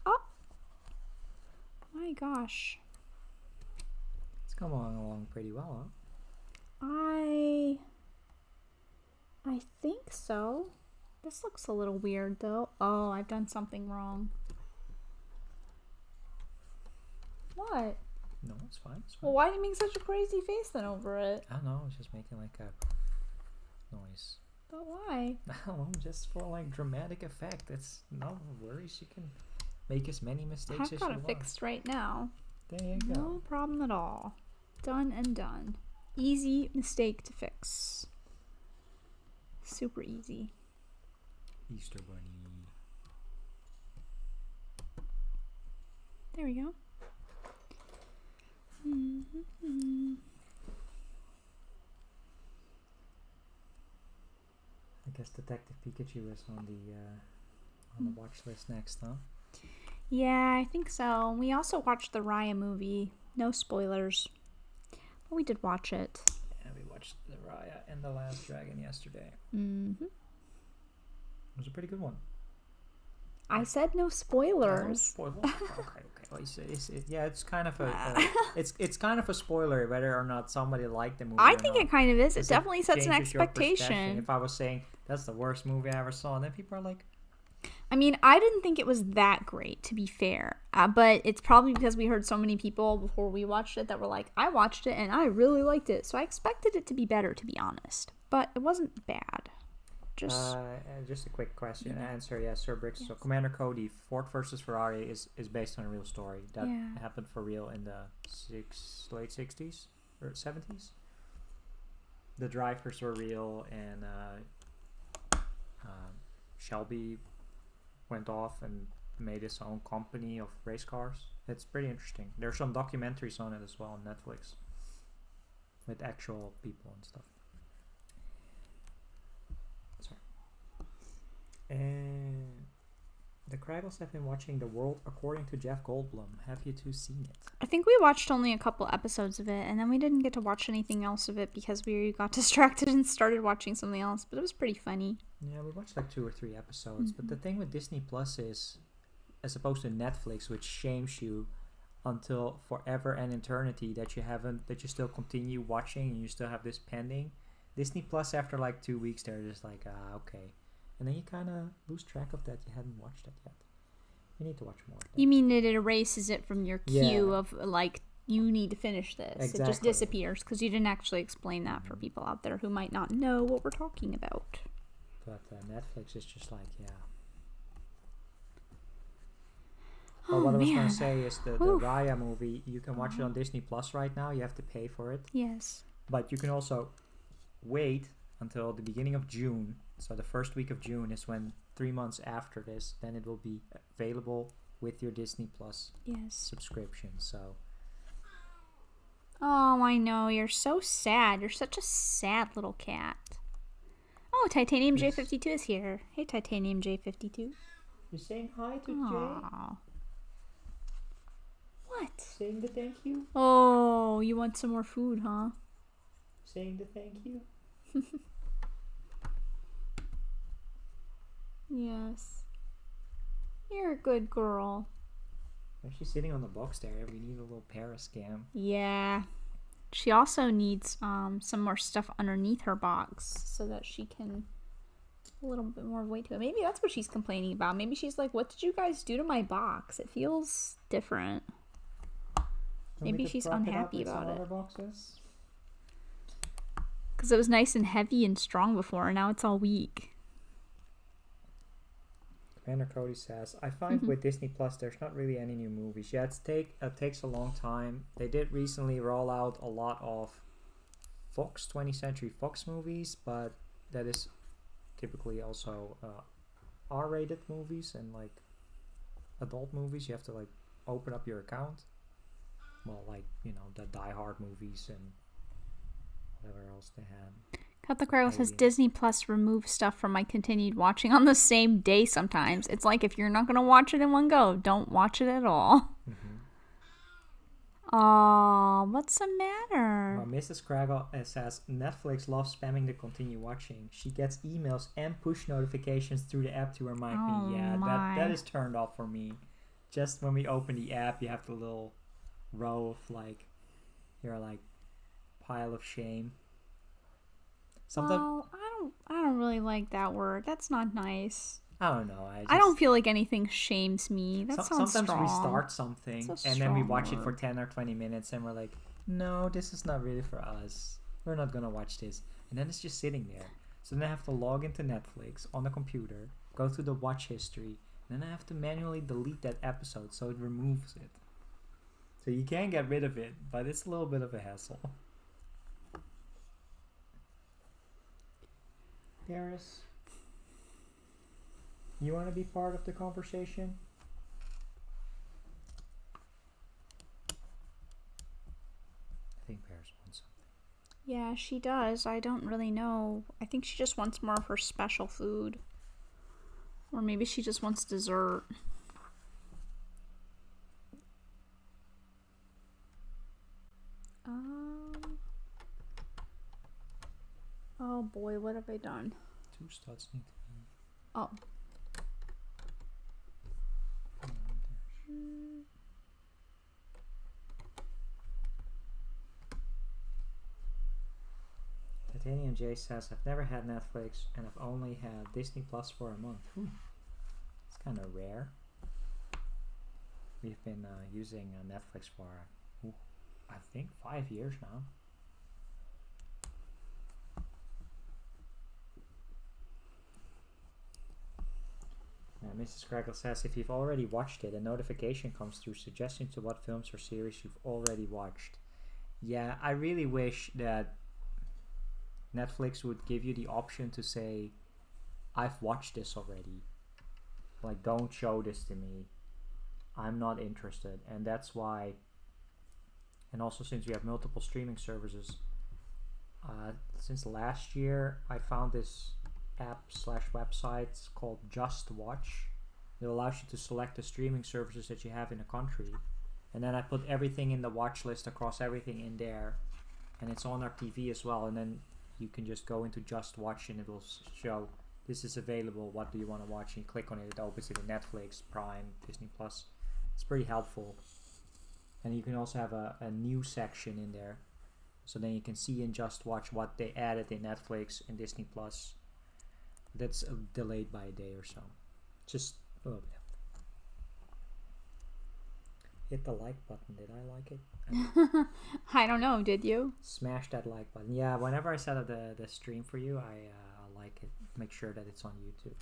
Oh! My gosh. It's coming along pretty well, huh? I think so. This looks a little weird, though. Oh, I've done something wrong. What? No, it's fine. It's fine. Well, why did you make such a crazy face then over it? I don't know. I was just making like a noise. But why? I don't know. Just for like dramatic effect. It's no worries. You can make as many mistakes as you want. I've got it fixed right now. There you go. No problem at all. Done and done. Easy mistake to fix. Super easy. Easter Bunny. There we go. I guess Detective Pikachu is on the watch list next, huh? Yeah, I think so. We also watched the Raya movie. No spoilers. But we did watch it. Yeah, we watched the Raya and the Last Dragon yesterday. Mm-hmm. It was a pretty good one. I said no spoilers. No spoilers. Okay. Well, it's kind of a it's kind of a spoiler whether or not somebody liked the movie. I think it kind of is. It It definitely sets an changes your perception. expectation. If I was saying that's the worst movie I ever saw, and then people are like, I mean, I didn't think it was that great, to be fair. But it's probably because we heard so many people before we watched it that were like, I watched it and I really liked it. So I expected it to be better, to be honest. But it wasn't bad. just a quick question answer. Yeah, SaraStarBricks. Yes. So Commander Cody, Ford versus Ferrari is based on a real story that happened for real in the late 60s or 70s. The drivers were real, and Shelby went off and made his own company of race cars. It's pretty interesting. There's some documentaries on it as well on Netflix with actual people and stuff. Sorry. And the Kraggles have been watching The World According to Jeff Goldblum. Have you two seen it? I think we watched only a couple episodes of it, and then we didn't get to watch anything else of it because we got distracted and started watching something else, but it was pretty funny. Yeah, we watched like 2 or 3 episodes, but the thing with Disney Plus is, as opposed to Netflix, which shames you until forever and eternity that you still continue watching and you still have this pending, Disney Plus after like 2 weeks they're just like, okay. And then you kind of lose track of that. You hadn't watched it yet. You need to watch more. You mean it erases it from your queue of like, you need to finish this. Exactly. It just disappears because you didn't actually explain that for people out there who might not know what we're talking about. But Netflix is just like, Well, what I was going to say is the Raya movie, you can watch it on Disney Plus right now. You have to pay for it. Yes. But you can also wait until the beginning of June. So the first week of June is when 3 months after this, then it will be available with your Disney Plus subscription. So. Oh, I know. You're so sad. You're such a sad little cat. Oh, Titanium J52 is here. Hey, Titanium J52. You're saying hi to Aww. Jay? What? Saying the thank you? Oh, you want some more food, huh? Saying the thank you? Yes. You're a good girl. She's sitting on the box there. We need a little Paris scam. Yeah. She also needs some more stuff underneath her box so that she can a little bit more weight to it. Maybe that's what she's complaining about. Maybe she's like, what did you guys do to my box? It feels different. Maybe she's unhappy about it. Because it was nice and heavy and strong before, and now it's all weak. Commander Cody says, I find with Disney Plus there's not really any new movies. Yeah, it takes a long time. They did recently roll out a lot of 20th Century Fox movies, but that is typically also R-rated movies and like adult movies. You have to like open up your account. Well, like, the Die Hard movies and else they had. Cut the Craggle says Alien. Disney Plus removes stuff from my continued watching on the same day sometimes. It's like if you're not going to watch it in one go, don't watch it at all. Oh, what's the matter? Well, Mrs. Craggle says Netflix loves spamming the continue watching. She gets emails and push notifications through the app to remind me. Yeah, that is turned off for me. Just when we open the app, you have the little row of like, your like pile of shame. Well, I don't really like that word. That's not nice. I don't know. I don't feel like anything shames me. That sounds sometimes strong. we start something and then we watch it for 10 or 20 minutes and we're like, no, this is not really for us. We're not gonna watch this. And then it's just sitting there. So then I have to log into Netflix on the computer, go through the watch history, and then I have to manually delete that episode so it removes it. So you can get rid of it, but it's a little bit of a hassle. Paris, you want to be part of the conversation? I think Paris wants something. Yeah, she does. I don't really know. I think she just wants more of her special food. Or maybe she just wants dessert. Oh boy, what have I done? 2 studs need to be... Oh. Titanium J says, I've never had Netflix and I've only had Disney Plus for a month. It's kind of rare. We've been using Netflix for, I think, 5 years now. Mrs. Craggle says, if you've already watched it, a notification comes through suggesting to what films or series you've already watched. Yeah, I really wish that Netflix would give you the option to say, I've watched this already. Like, don't show this to me. I'm not interested. And that's why, and also since we have multiple streaming services, since last year, I found this app/website called Just Watch. It allows you to select the streaming services that you have in a country, and then I put everything in the watch list across everything in there, and it's on our TV as well. And then you can just go into Just Watch and it will show this is available, what do you want to watch, and you click on it, it opens it in Netflix, Prime, Disney Plus. It's pretty helpful. And you can also have a new section in there, so then you can see in Just Watch what they added in Netflix and Disney Plus. That's delayed by a day or so. Just a little bit. Hit the like button. Did I like it? I don't know. Did you? Smash that like button. Yeah, whenever I set up the stream for you, I like it. Make sure that it's on YouTube.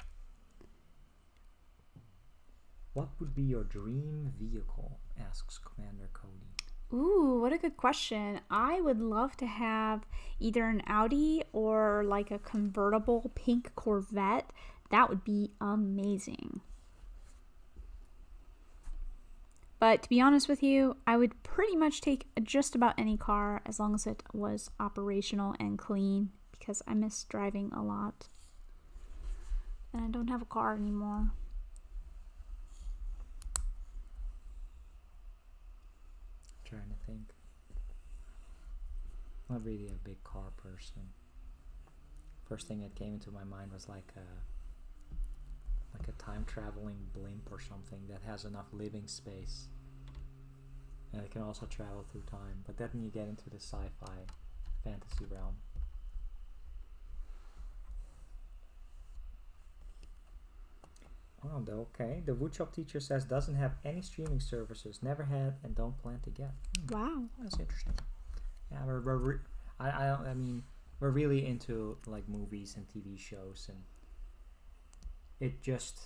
What would be your dream vehicle? Asks Commander Cody. Ooh, what a good question. I would love to have either an Audi or like a convertible pink Corvette. That would be amazing. But to be honest with you, I would pretty much take just about any car as long as it was operational and clean, because I miss driving a lot. And I don't have a car anymore. Trying to think. Not really a big car person. First thing that came into my mind was like a time traveling blimp or something that has enough living space, and it can also travel through time. But then you get into the sci-fi fantasy realm. Oh, okay. The woodshop teacher says doesn't have any streaming services, never had, and don't plan to get. Wow, that's interesting. Yeah, I mean, we're really into like movies and TV shows, and it just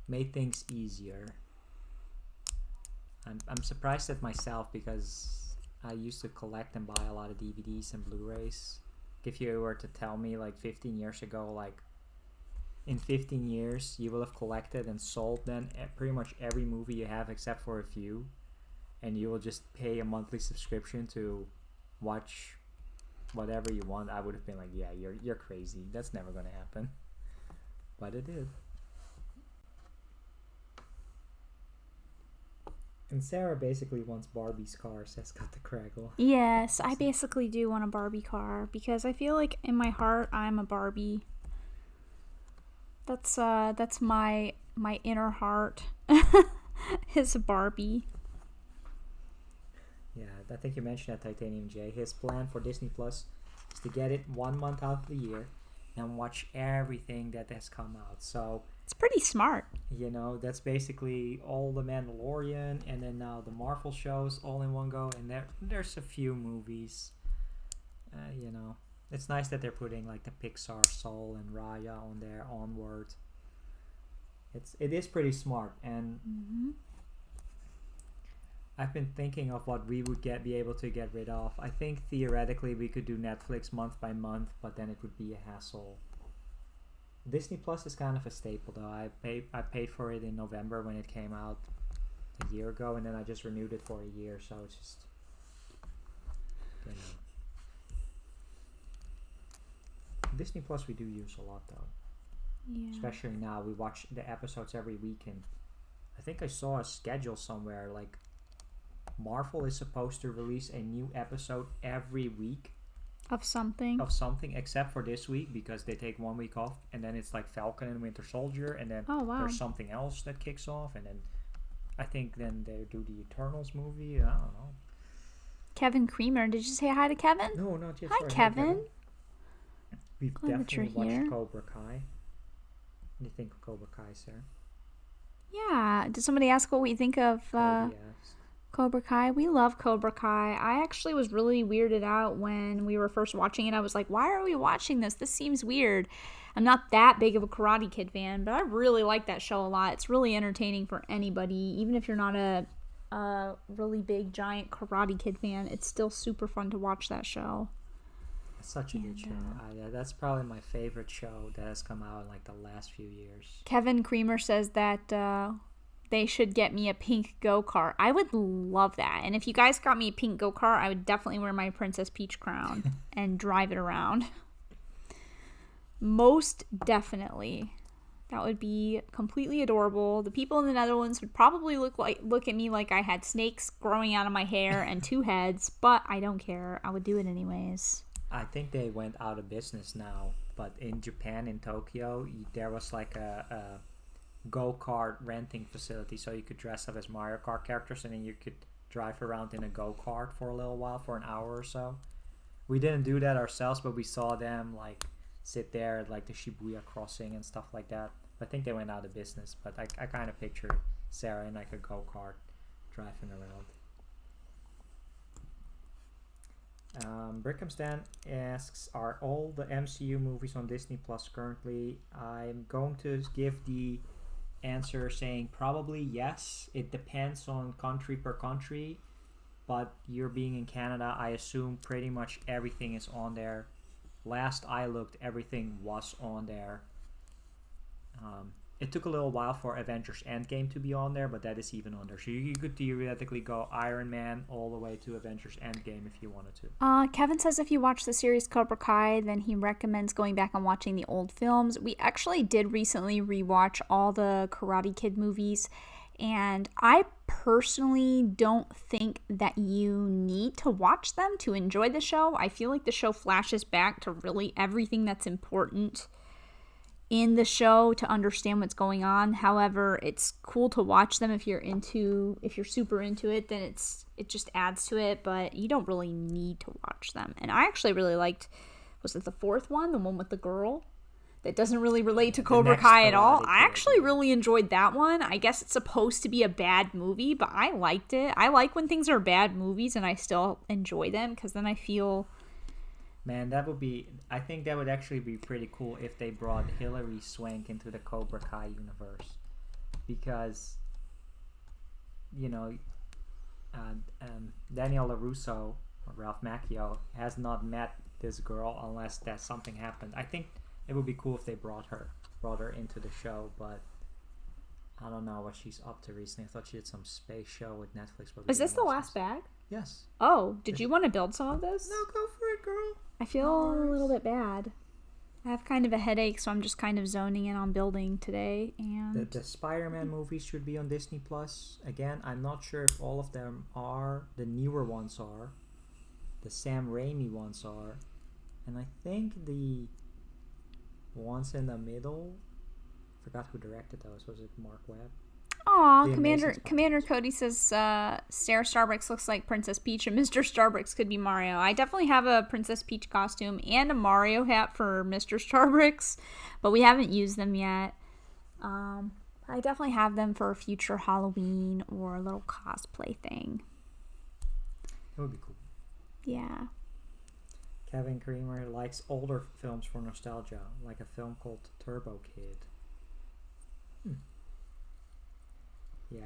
made things easier. I'm surprised at myself because I used to collect and buy a lot of DVDs and Blu-rays. If you were to tell me like 15 years ago, like in 15 years you will have collected and sold then pretty much every movie you have except for a few, and you will just pay a monthly subscription to watch whatever you want, I would have been like, yeah, you're crazy. That's never gonna happen. But it did. And Sarah basically wants Barbie's car, says Got the Craggle. Yes, I basically do want a Barbie car because I feel like in my heart I'm a Barbie. That's my inner heart is a Barbie. Yeah, I think you mentioned that, Titanium J. His plan for Disney Plus is to get it 1 month out of the year and watch everything that has come out. So it's pretty smart. You know, that's basically all the Mandalorian, and then now the Marvel shows all in one go, and there's a few movies. You know, it's nice that they're putting like the Pixar Soul and Raya on there, Onward. It is pretty smart, and I've been thinking of what we would be able to get rid of. I think theoretically we could do Netflix month by month, but then it would be a hassle. Disney Plus is kind of a staple, though. I paid for it in November when it came out a year ago, and then I just renewed it for a year, so it's just, you know. Disney Plus we do use a lot, though. Yeah. Especially now, we watch the episodes every week, and I think I saw a schedule somewhere, like Marvel is supposed to release a new episode every week. Of something, except for this week, because they take 1 week off, and then it's like Falcon and Winter Soldier, and then there's something else that kicks off, and then I think then they do the Eternals movie. I don't know. Kevin Creamer, did you say hi to Kevin? No, not yet. Hi, Kevin. We've definitely watched Cobra Kai. What do you think of Cobra Kai, Sarah? Yeah. Did somebody ask what we think of Cobra Kai? We love Cobra Kai. I actually was really weirded out when we were first watching it. I was like, why are we watching this? This seems weird. I'm not that big of a Karate Kid fan, but I really like that show a lot. It's really entertaining for anybody. Even if you're not a really big, giant Karate Kid fan, it's still super fun to watch that show. It's such a good show. That's probably my favorite show that has come out in like the last few years. Kevin Creamer says that they should get me a pink go-kart. I would love that. And if you guys got me a pink go-kart, I would definitely wear my Princess Peach crown and drive it around. Most definitely. That would be completely adorable. The people in the Netherlands would probably look at me like I had snakes growing out of my hair and 2 heads, but I don't care. I would do it anyways. I think they went out of business now, but in Japan, in Tokyo, there was like a go-kart renting facility, so you could dress up as Mario Kart characters, and then you could drive around in a go-kart for a little while, for an hour or so. We didn't do that ourselves, but we saw them like sit there at like the Shibuya crossing and stuff like that. I think they went out of business, but I kind of picture Sarah in like a go-kart driving around. Brickhamstan asks, are all the MCU movies on Disney Plus currently? I'm going to give the answer saying probably yes. It depends on country per country, but you're being in Canada, I assume pretty much everything is on there. Last I looked, everything was on there. It took a little while for Avengers Endgame to be on there, but that is even on there. So you could theoretically go Iron Man all the way to Avengers Endgame if you wanted to. Kevin says if you watch the series Cobra Kai, then he recommends going back and watching the old films. We actually did recently rewatch all the Karate Kid movies, and I personally don't think that you need to watch them to enjoy the show. I feel like the show flashes back to really everything that's important in the show to understand what's going on. However, it's cool to watch them if you're super into it, then it just adds to it, but you don't really need to watch them. And I actually really liked, was it the 4th one, the one with the girl that doesn't really relate to Cobra Kai at all? I actually really enjoyed that one. I guess it's supposed to be a bad movie, but I liked it. I like when things are bad movies and I still enjoy them, because then I feel... Man, I think that would actually be pretty cool if they brought Hilary Swank into the Cobra Kai universe. Because, you know, Daniel LaRusso, or Ralph Macchio, has not met this girl unless that something happened. I think it would be cool if they brought her into the show, but I don't know what she's up to recently. I thought she did some space show with Netflix. Is this the last bag? Yes. Oh, did you want to build some of this? No, go for it, girl. I feel a little bit bad. I have kind of a headache, so I'm just kind of zoning in on building today. And The Spider-Man movies should be on Disney Plus. Again, I'm not sure if all of them are. The newer ones are. The Sam Raimi ones are. And I think the ones in the middle, forgot who directed those. Was it Mark Webb? aw, The Commander Amazing Commander Cody says SaraStarBricks looks like Princess Peach and Mr. Starbricks could be Mario. I definitely have a Princess Peach costume and a Mario hat for Mr. Starbricks, but we haven't used them yet. I definitely have them for a future Halloween or a little cosplay thing. That would be cool. Yeah. Kevin Creamer likes older films for nostalgia, like a film called Turbo Kid. Yeah,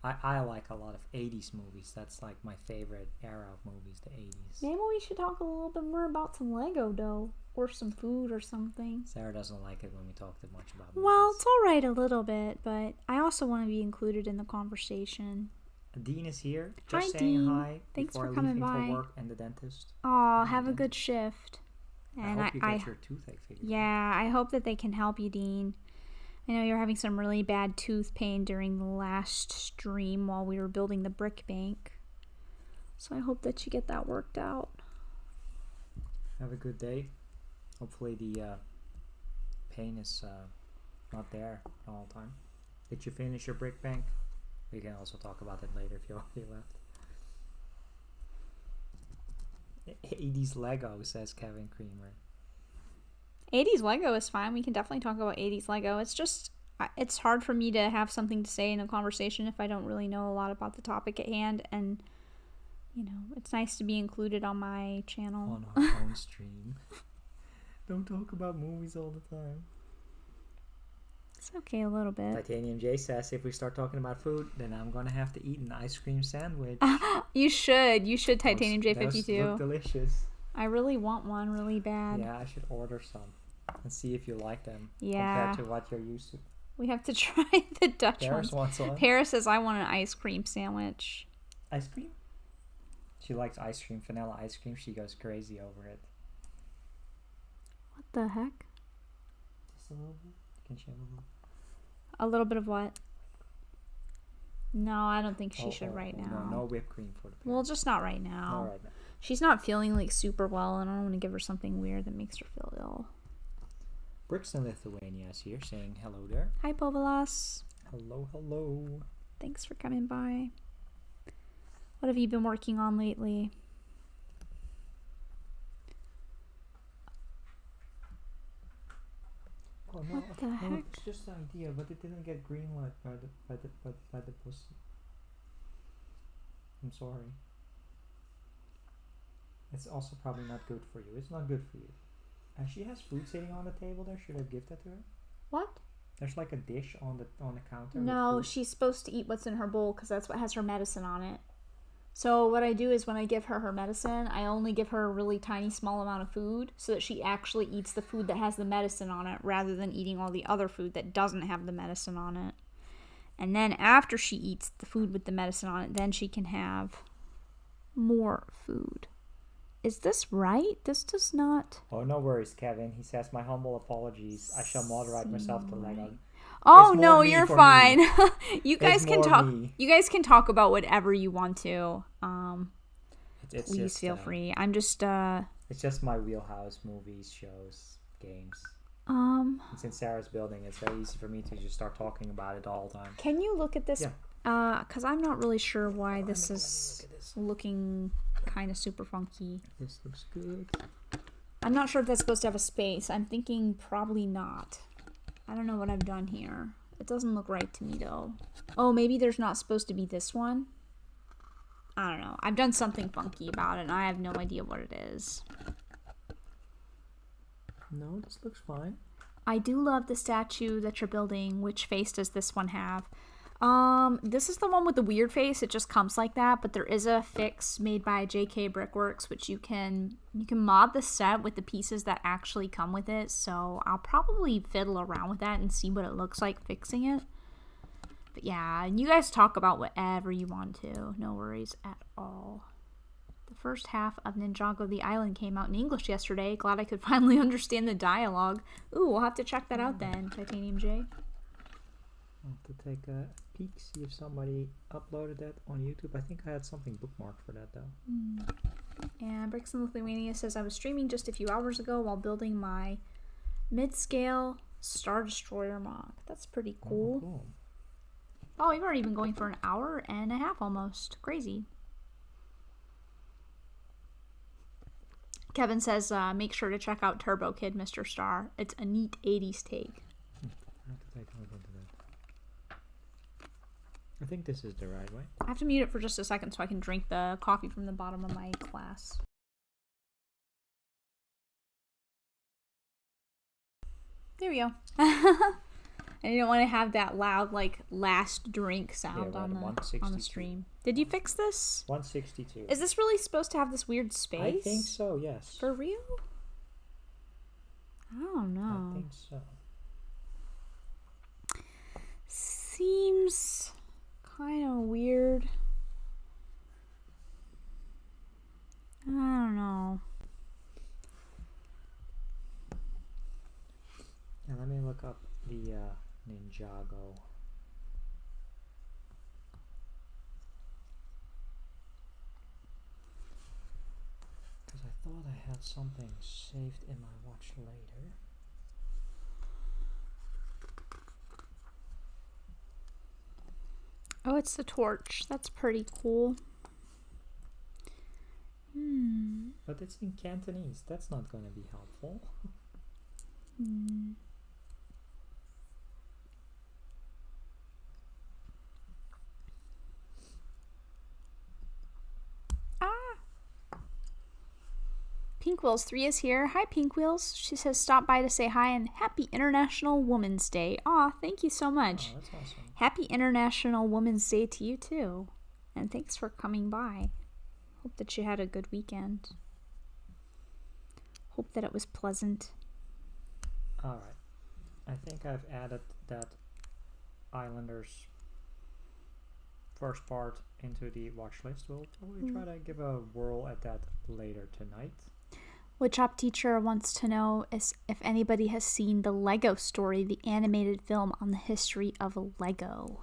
I like a lot of 80s movies. That's like my favorite era of movies, the 80s. Maybe we should talk a little bit more about some Lego dough or some food or something. Sarah doesn't like it when we talk too much about movies. Well, it's alright a little bit, but I also want to be included in the conversation. Dean is here. Hi, Just saying Dean. hi Thanks before for I coming leave by. for work and the dentist. Aw, And have the a good dentist. shift. And I hope you get your toothache figured out. yeah, I hope that they can help you, Dean. I know you're having some really bad tooth pain during the last stream while we were building the brick bank. So I hope that you get that worked out. Have a good day. Hopefully the pain is not there all the time. Did you finish your brick bank? We can also talk about it later if you already left. 80s Lego, says Kevin Creamer. 80s Lego is fine. We can definitely talk about 80s Lego. It's just, it's hard for me to have something to say in a conversation if I don't really know a lot about the topic at hand. And, you know, it's nice to be included on my channel. On our own stream. Don't talk about movies all the time. It's okay a little bit. Titanium J says if we start talking about food, then I'm gonna have to eat an ice cream sandwich. You should. You should, Titanium Those J52. look delicious. I really want one really bad. Yeah, I should order some and see if you like them Yeah. compared to what you're used to. We have to try the Dutch Paris ones. wants one. Paris says, I want an ice cream sandwich. Ice cream? She likes ice cream, vanilla ice cream. She goes crazy over it. What the heck? Just a little bit. Can she have a little? A little bit of what? No, I don't think she should right now. No whipped cream for the Well, just not right now. All right now. She's not feeling like super well, and I don't want to give her something weird that makes her feel ill. Brixton, Lithuania is here saying hello there. Hi, Povilas. Hello, hello. Thanks for coming by. What have you been working on lately? Oh no, What the no, heck? it's just an idea, but it didn't get greenlit by the pussy. I'm sorry. It's also probably not good for you. It's not good for you. She has food sitting on the table there. Should I give that to her? What? There's like a dish on the counter. No, with food. she's supposed to eat what's in her bowl because that's what has her medicine on it. So what I do is when I give her medicine, I only give her a really tiny small amount of food so that she actually eats the food that has the medicine on it rather than eating all the other food that doesn't have the medicine on it. And then after she eats the food with the medicine on it, then she can have more food. Is this right? This does not... Oh, no worries, Kevin. He says, my humble apologies. I shall moderate myself to Lego. Oh It's no, more me you're for fine. me. You guys It's can more talk. me. You guys can talk about whatever you want to. It's Please just, feel free. I'm just It's just my wheelhouse: movies, shows, games. And since Sarah's building, it's very easy for me to just start talking about it all the time. Can you look at this? Yeah. Because I'm not really sure why this Let me is look at this. looking kind of super funky. This looks good. I'm not sure if that's supposed to have a space. I'm thinking probably not. I don't know what I've done here. It doesn't look right to me though. Oh, maybe there's not supposed to be this one. I don't know. I've done something funky about it and I have no idea what it is. No, this looks fine. I do love the statue that you're building. Which face does this one have? This is the one with the weird face. It just comes like that, but there is a fix made by JK Brickworks, which you can mod the set with the pieces that actually come with it. So I'll probably fiddle around with that and see what it looks like fixing it. But yeah, and you guys talk about whatever you want to. No worries at all. The first half of Ninjago the Island came out in English yesterday. Glad I could finally understand the dialogue. Ooh, we'll have to check that out then, Titanium J. I'll have to take a peek, see if somebody uploaded that on YouTube. I think I had something bookmarked for that though. And Bricks in Lithuania says, I was streaming just a few hours ago while building my mid-scale Star Destroyer mock. That's pretty cool. Oh, cool. Oh, we've already been going for an hour and a half almost. Crazy. Kevin says, make sure to check out Turbo Kid, Mr. Star. It's a neat 80s take. I have to take a look into that. I think this is the right way. I have to mute it for just a second so I can drink the coffee from the bottom of my glass. There we go. And you don't want to have that loud, like, last drink sound on the stream. Did you fix this? 162. Is this really supposed to have this weird space? I think so, yes. For real? I don't know. I think so. Seems kind of weird. I don't know. Yeah, let me look up the Ninjago. Because I thought I had something saved in my watch later. Oh, it's the torch. That's pretty cool. But it's in Cantonese. That's not going to be helpful. Pink Wheels 3 is here. Hi, Pink Wheels. She says stop by to say hi and happy International Women's Day. Aw, thank you so much. Oh, that's awesome. Happy International Women's Day to you too. And thanks for coming by. Hope that you had a good weekend. Hope that it was pleasant. Alright. I think I've added that Islanders first part into the watch list. We'll probably try to give a whirl at that later tonight. Woodshop Teacher wants to know if anybody has seen the Lego Story, the animated film on the history of Lego.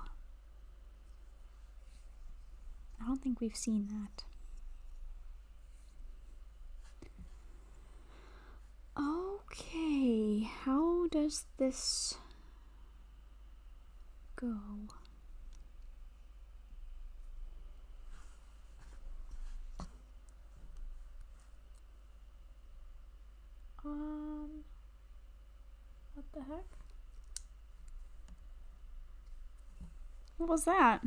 I don't think we've seen that. Okay, how does this go? What the heck? What was that?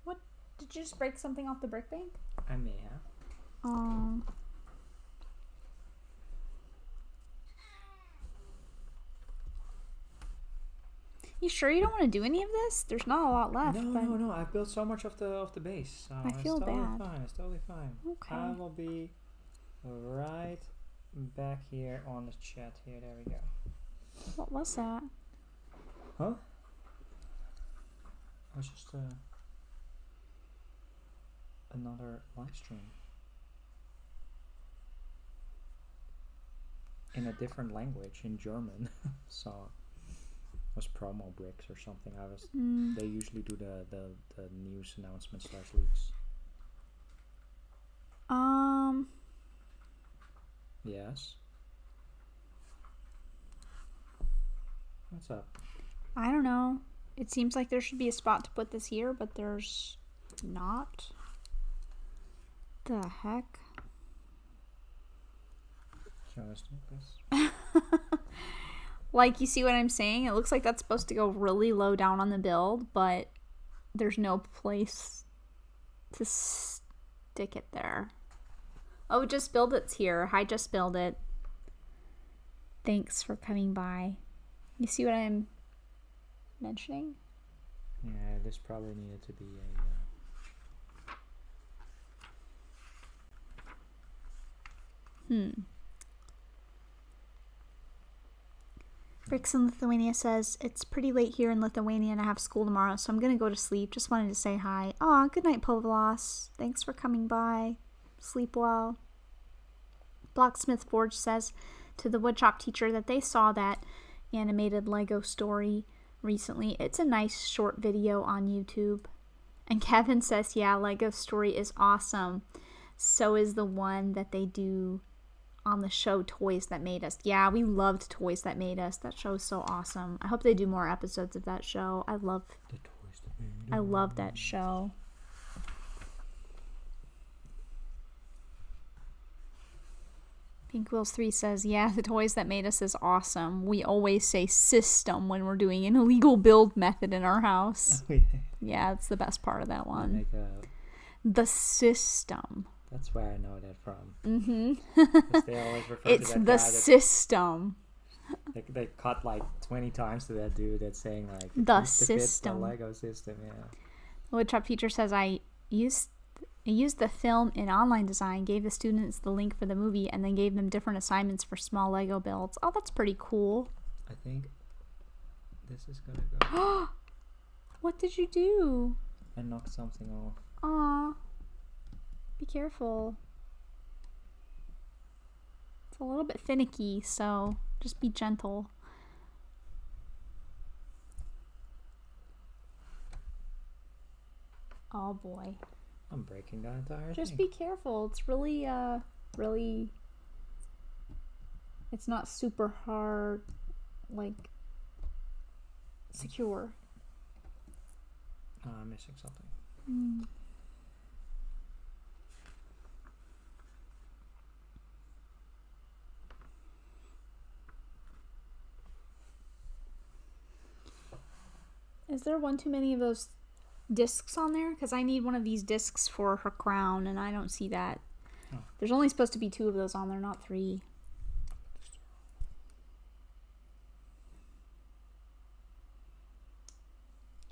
What? Did you just break something off the brick bank? I may have. You sure you don't want to do any of this? There's not a lot left. No. I've built so much of the base. So I feel bad. It's totally fine. Okay. I will be right back here on the chat here. There we go. What was that? Huh? It was just another live stream in a different language, in German. So it was promo bricks or something. They usually do the news announcements / leaks. Yes. What's up? I don't know. It seems like there should be a spot to put this here, but there's not. The heck? Show us this. Like, you see what I'm saying? It looks like that's supposed to go really low down on the build, but there's no place to stick it there. Oh, Just Build It's here. Hi, Just Build It. Thanks for coming by. You see what I'm mentioning? Yeah, this probably needed to be a... Bricks in Lithuania says, it's pretty late here in Lithuania and I have school tomorrow, so I'm going to go to sleep. Just wanted to say hi. Aw, good night, Povlos. Thanks for coming by. Sleep well. Blacksmith Forge says to the woodshop teacher that they saw that animated Lego story recently. It's a nice short video on YouTube. And Kevin says, yeah, Lego story is awesome. So is the one that they do on the show Toys That Made Us. Yeah, we loved Toys That Made Us. That show is so awesome. I hope they do more episodes of that show. I love that show. Pink Wheels 3 says, yeah, the Toys That Made Us is awesome. We always say system when we're doing an illegal build method in our house. Oh, yeah. Yeah, it's the best part of that one. Like the system. That's where I know that from. Mm-hmm. They always refer It's to that the guy system. They cut like 20 times to that dude that's saying like The needs to fit system. the Lego system, yeah. Woodshop teacher says, I used the film in online design, gave the students the link for the movie, and then gave them different assignments for small Lego builds. Oh, that's pretty cool. I think this is gonna go. What did you do? I knocked something off. Aw. Be careful. It's a little bit finicky, so just be gentle. Oh boy. I'm breaking the entire Just thing. be careful. It's really, it's not super hard, like, secure. I'm missing something. Is there one too many of those discs on there? Because I need one of these discs for her crown, and I don't see that. Oh. There's only supposed to be 2 of those on there, not 3.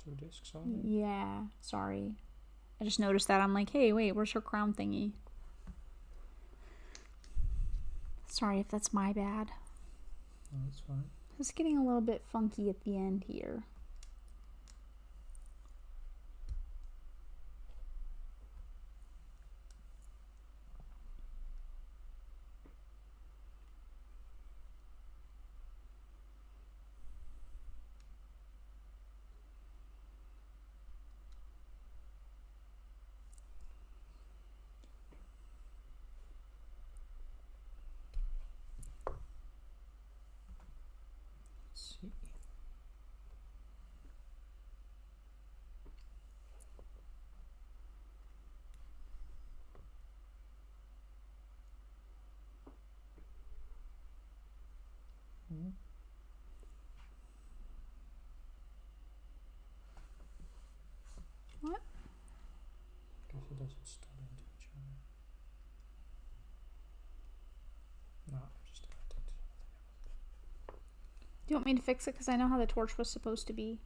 2 discs on there? Yeah, sorry. I just noticed that. I'm like, hey, wait, where's her crown thingy? Sorry if that's my bad. Oh, that's fine. It's getting a little bit funky at the end here. Let's see. What? Guess it doesn't start into each other. No, just I did something else. Do you want me to fix it? Because I know how the torch was supposed to be.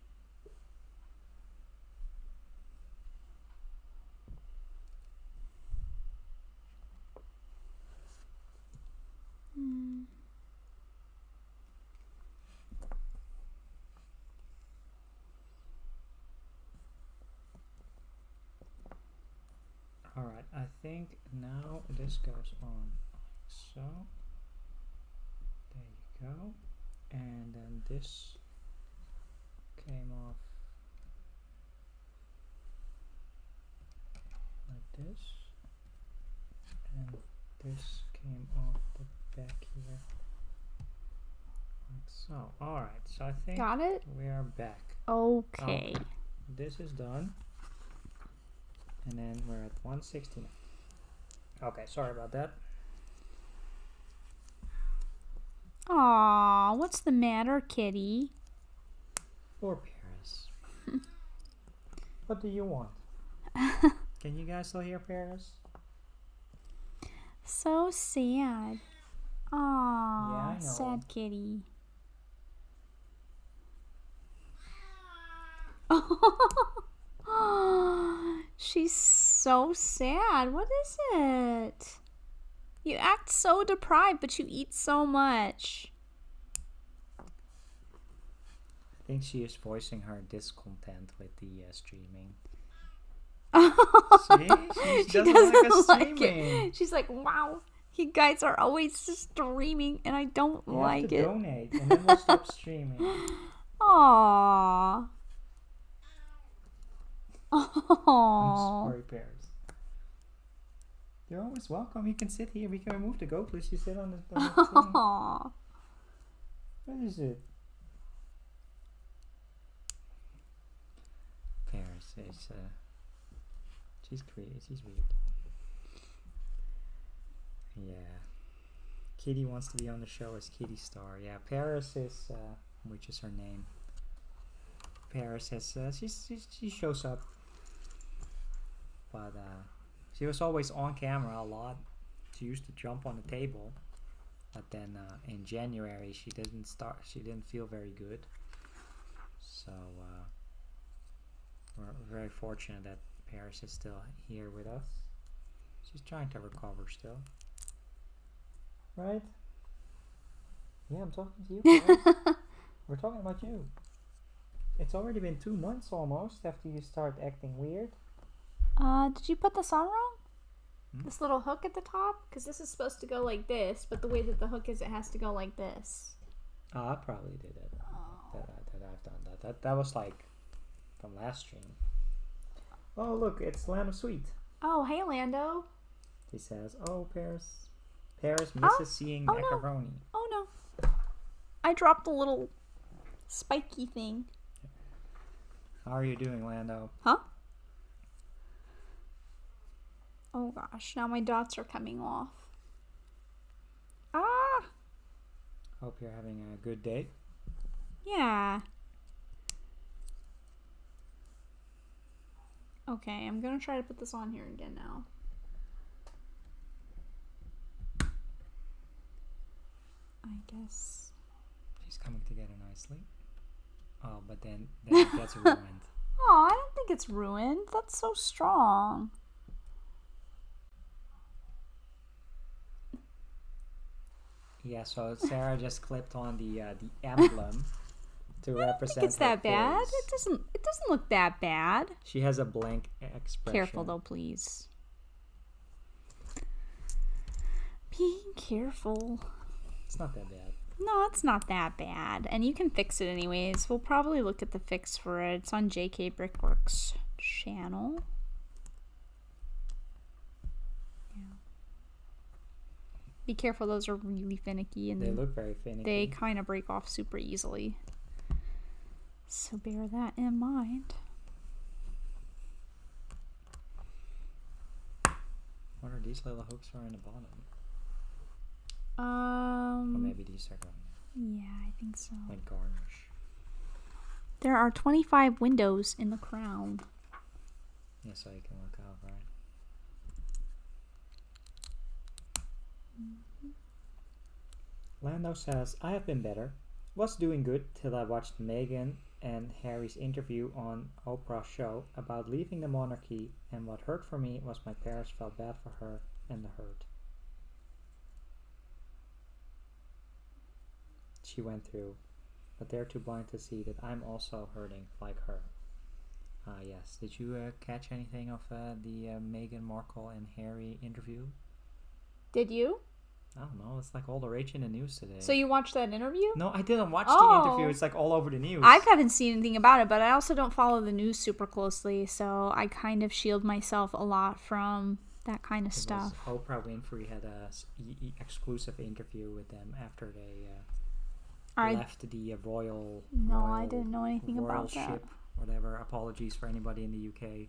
Alright, I think now this goes on like so. There you go. And then this came off like this. And this came off the back here. Like so. Alright, so I think Got it? we are back. Okay. This is done. And then we're at 169. Okay, sorry about that. Aw, what's the matter, kitty? Or Paris. What do you want? Can you guys still hear Paris? So sad. Aw, I know. sad kitty. She's so sad. What is it? You act so deprived, but you eat so much. think she is voicing her discontent with the streaming. See? She doesn't like streaming. it. She's like, wow, you guys are always streaming and I don't like it. You have to donate and then we'll stop streaming. Aww. I'm sorry, Paris. You're always welcome. You can sit here. We can remove the goat list. You sit on the thing. Aww. What is it? Paris is she's crazy. She's weird. Yeah. Kitty wants to be on the show as Kitty Star. Yeah, Paris is which is her name. Paris has she shows up, but she was always on camera a lot. She used to jump on the table, but then in January she didn't feel very good. So we're very fortunate that Paris is still here with us. She's trying to recover still. Right? Yeah, I'm talking to you, Paris. We're talking about you. It's already been 2 months almost after you start acting weird. Did you put this on wrong? This little hook at the top? Because this is supposed to go like this, but the way that the hook is, it has to go like this. Oh, I probably did it. That I've done that. That was like from last stream. Oh, look, it's Lando Sweet. Oh, hey, Lando. He says, oh, Paris misses seeing macaroni. No. Oh, no. I dropped a little spiky thing. How are you doing, Lando? Huh? Oh gosh, now my dots are coming off. Ah! Hope you're having a good day. Yeah. Okay, I'm gonna try to put this on here again now. I guess. She's coming to get a nice sleep. Oh, but then it gets ruined. Oh, I don't think it's ruined. That's so strong. Yeah, so Sarah just clipped on the emblem to represent. I don't think it's that bad. It doesn't look that bad. She has a blank expression. Careful though, please. Being careful. It's not that bad. No, it's not that bad. And you can fix it anyways. We'll probably look at the fix for it. It's on JK Brickworks channel. Yeah. Be careful, those are really finicky and they look very finicky. They kind of break off super easily. So bear that in mind. What are these little hooks are in the bottom? Or maybe these are going. Yeah, I think so. Like garnish. There are 25 windows in the crown. Yeah, so you can look out, right? Lando says, I have been better. Was doing good till I watched Meghan and Harry's interview on Oprah's show about leaving the monarchy, and what hurt for me was my parents felt bad for her and the hurt she went through, but they're too blind to see that I'm also hurting like her. Yes. Did you catch anything of the Meghan Markle and Harry interview? Did you? I don't know. It's like all the rage in the news today. So you watched that interview? No, I didn't watch the interview. It's like all over the news. I haven't seen anything about it, but I also don't follow the news super closely, so I kind of shield myself a lot from that kind of stuff. Oprah Winfrey had a exclusive interview with them after they left the royal. No, I didn't know anything royal about that. Ship, whatever. Apologies for anybody in the UK.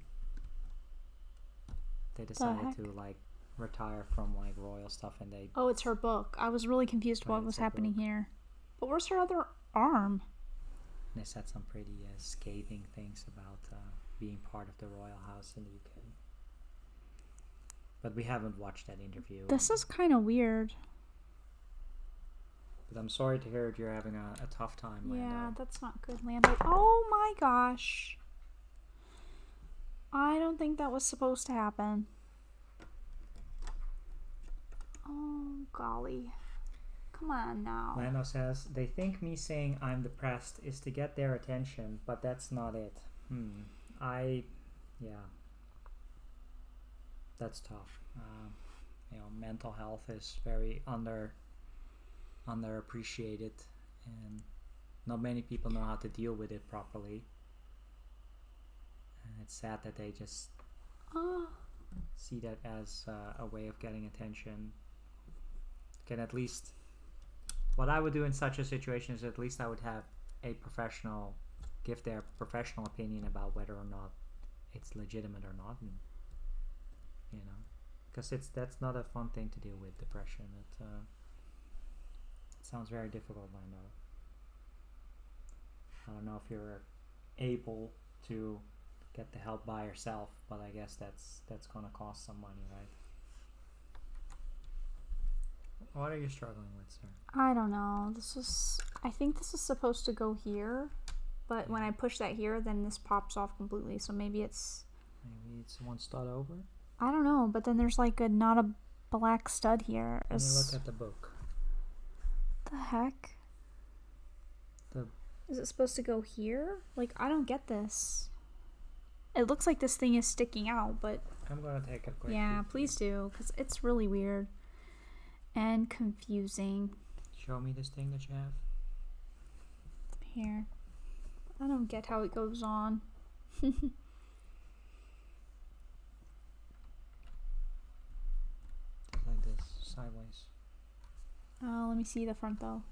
They decided to retire from royal stuff, and they. Oh, it's her book. I was really confused what was happening here. But where's her other arm? They said some pretty scathing things about being part of the royal house in the UK. But we haven't watched that interview. This is kind of weird. But I'm sorry to hear that you're having a tough time, Lando. Yeah, that's not good, Lando. Oh my gosh. I don't think that was supposed to happen. Oh, golly. Come on now. Lando says, they think me saying I'm depressed is to get their attention, but that's not it. That's tough. Mental health is very underappreciated, and not many people know how to deal with it properly. And it's sad that they just see that as a way of getting attention. Can at least, what I would do in such a situation is at least I would have a professional give their professional opinion about whether or not it's legitimate or not, and because that's not a fun thing to deal with, depression. It sounds very difficult. I don't know if you're able to get the help by yourself, but I guess that's gonna cost some money, right? What are you struggling with, sir? I don't know. I think this is supposed to go here, but when I push that here, then this pops off completely. So maybe it's one stud over. I don't know, but then there's like not a black stud here. Let me look at the book. The heck? Is it supposed to go here? Like, I don't get this. It looks like this thing is sticking out, but I'm gonna take a quick. Yeah, please do, because it's really weird and confusing. Show me this thing that you have. Here. I don't get how it goes on. Like this, sideways. Let me see the front though.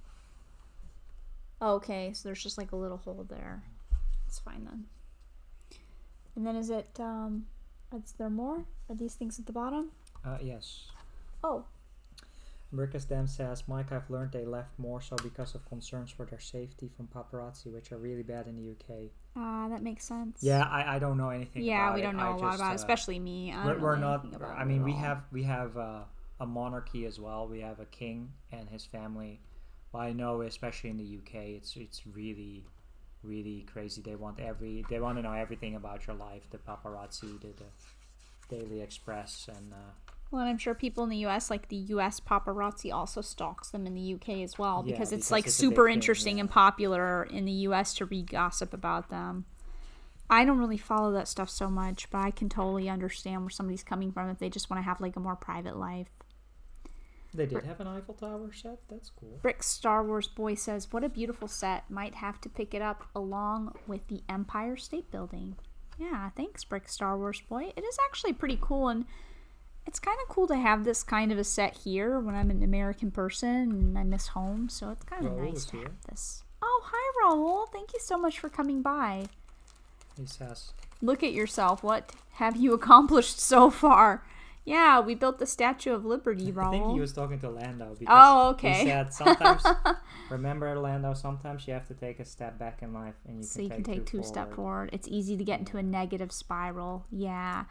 Oh, okay, so there's just like a little hole there. It's fine then. And then is it, is there more? Are these things at the bottom? Yes. Oh. Marcus Dam says, Mike, I've learned they left more so because of concerns for their safety from paparazzi, which are really bad in the UK. That makes sense. Yeah, I don't know anything about it. Yeah, we don't know a lot about it, especially me. We're not, I mean, we have a monarchy as well. We have a king and his family. But I know, especially in the UK, it's really, really crazy. They want to know everything about your life. The paparazzi, the Daily Express, and well, and I'm sure people in the US, like the US paparazzi, also stalks them in the UK as well, because it's like super interesting and popular in the US to read gossip about them. I don't really follow that stuff so much, but I can totally understand where somebody's coming from if they just want to have like a more private life. They did have an Eiffel Tower set. That's cool. Brick Star Wars Boy says, what a beautiful set. Might have to pick it up along with the Empire State Building. Yeah, thanks, Brick Star Wars Boy. It is actually pretty cool, and it's kind of cool to have this kind of a set here when I'm an American person and I miss home, so it's kind of nice to have this. Oh, hi, Raul. Thank you so much for coming by. He says, look at yourself. What have you accomplished so far? Yeah, we built the Statue of Liberty, Raul. I think he was talking to Lando. Because okay. He said sometimes, remember, Lando, sometimes you have to take a step back in life and you can take two steps forward. It's easy to get into a negative spiral. Yeah,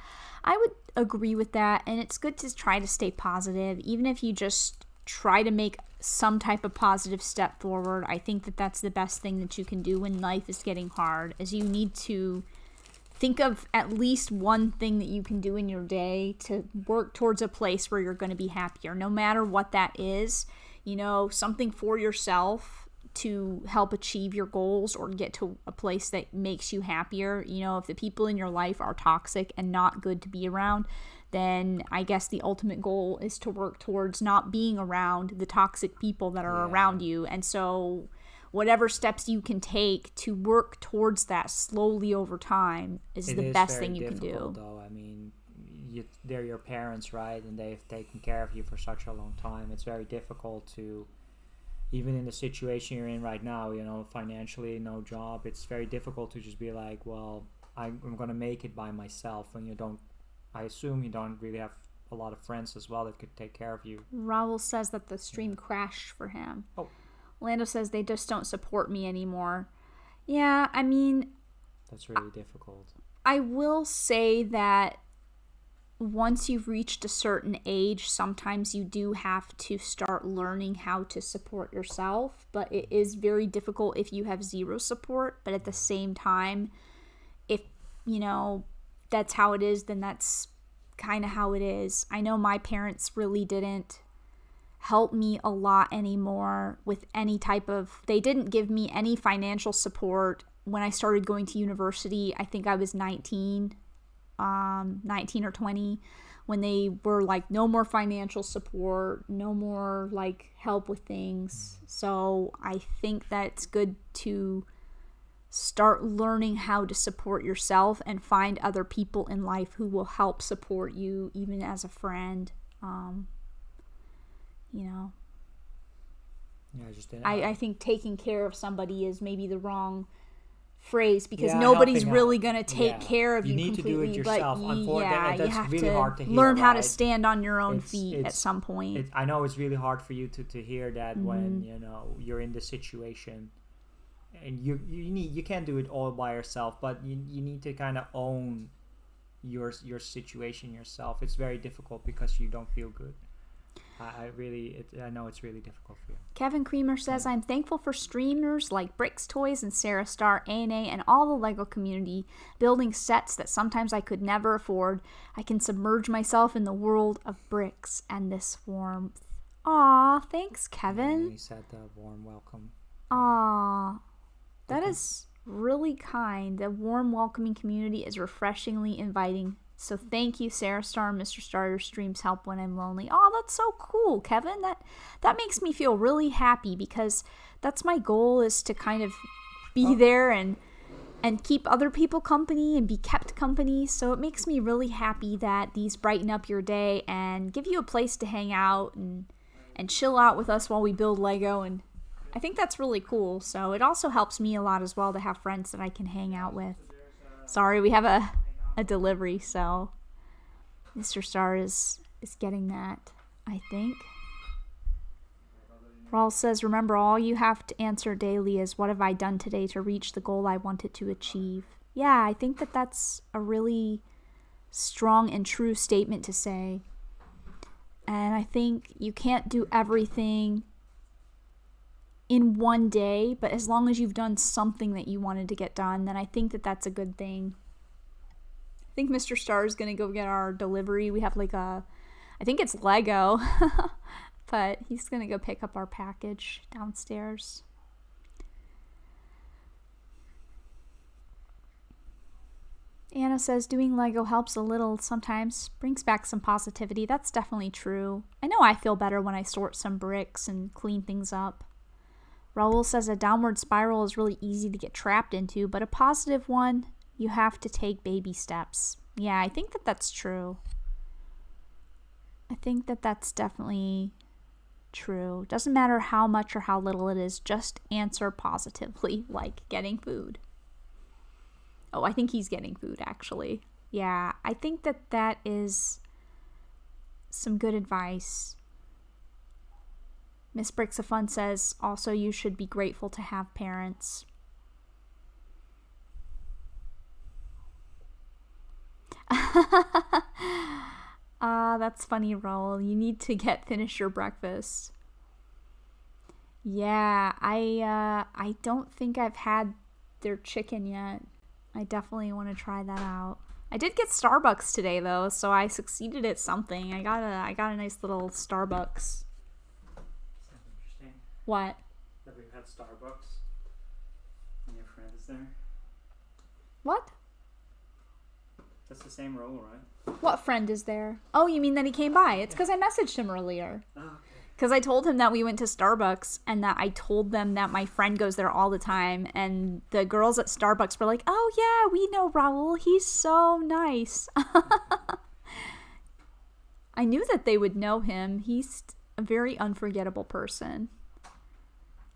I would agree with that. And it's good to try to stay positive. Even if you just try to make some type of positive step forward, I think that that's the best thing that you can do when life is getting hard, is you need to think of at least one thing that you can do in your day to work towards a place where you're going to be happier, no matter what that is. Something for yourself to help achieve your goals or get to a place that makes you happier. If the people in your life are toxic and not good to be around, then I guess the ultimate goal is to work towards not being around the toxic people that are around you. And so whatever steps you can take to work towards that slowly over time is the best thing you can do. Though. I mean, they're your parents, right? And they've taken care of you for such a long time. It's very difficult to, even in the situation you're in right now, financially, no job, it's very difficult to just be like, well, I'm going to make it by myself. And I assume you don't really have a lot of friends as well that could take care of you. Raul says that the stream crashed for him. Oh. Lando says they just don't support me anymore. Yeah, I mean, that's really difficult. I will say that once you've reached a certain age, sometimes you do have to start learning how to support yourself, but it is very difficult if you have zero support. But at the same time, if that's how it is, then that's kind of how it is. I know my parents really didn't help me a lot anymore with any type of, they didn't give me any financial support when I started going to university. I think I was 19 or 20, when they were like, no more financial support, no more like help with things. So I think that it's good to start learning how to support yourself and find other people in life who will help support you, even as a friend. You know, Yeah, I think taking care of somebody is maybe the wrong phrase, because Yeah, nobody's helping really out. going to take Yeah. care of You you need to completely. do it yourself. But Unfortunately, you that's have really to hard to hear, learn how to right? stand on your own It's- feet at some point. I know it's really hard for you to hear that when you're in this situation, and you can't do it all by yourself, but you need to kind of own your situation yourself. It's very difficult because you don't feel good. I know it's really difficult for you. Kevin Creamer says, I'm thankful for streamers like Bricks Toys and SaraStar, ANA, and all the LEGO community building sets that sometimes I could never afford. I can submerge myself in the world of bricks and this warmth. Aw, thanks, Kevin. And he said a warm welcome. Aw, that is really kind. The warm, welcoming community is refreshingly inviting. So thank you, SaraStar and Mr. Star. Your streams help when I'm lonely. Oh, that's so cool, Kevin. That makes me feel really happy, because that's my goal, is to kind of be there and keep other people company and be kept company. So it makes me really happy that these brighten up your day and give you a place to hang out and chill out with us while we build Lego. And I think that's really cool. So it also helps me a lot as well to have friends that I can hang out with. Sorry, we have a delivery, so Mr. Star is getting that, I think. Raul says, remember, all you have to answer daily is, what have I done today to reach the goal I wanted to achieve? Yeah, I think that that's a really strong and true statement to say. And I think you can't do everything in one day, but as long as you've done something that you wanted to get done, then I think that that's a good thing. I think Mr. Star is going to go get our delivery. We have like I think it's Lego, but he's going to go pick up our package downstairs. Anna says, doing Lego helps a little sometimes, brings back some positivity. That's definitely true. I know I feel better when I sort some bricks and clean things up. Raul says, a downward spiral is really easy to get trapped into, but a positive one, you have to take baby steps. Yeah, I think that that's true. I think that that's definitely true. Doesn't matter how much or how little it is, just answer positively, like getting food. Oh, I think he's getting food, actually. Yeah, I think that that is some good advice. Miss Bricks of Fun says, also, you should be grateful to have parents. That's funny, Raul. You need to finish your breakfast. Yeah, I don't think I've had their chicken yet. I definitely want to try that out. I did get Starbucks today though, so I succeeded at something. I got a nice little Starbucks. Sounds interesting. What? That we've had Starbucks and your friend is there. What? That's the same role, right? What friend is there? Oh, you mean that he came by? It's because I messaged him earlier. Oh, okay. Because I told him that we went to Starbucks and that I told them that my friend goes there all the time. And the girls at Starbucks were like, oh yeah, we know Raul. He's so nice. I knew that they would know him. He's a very unforgettable person.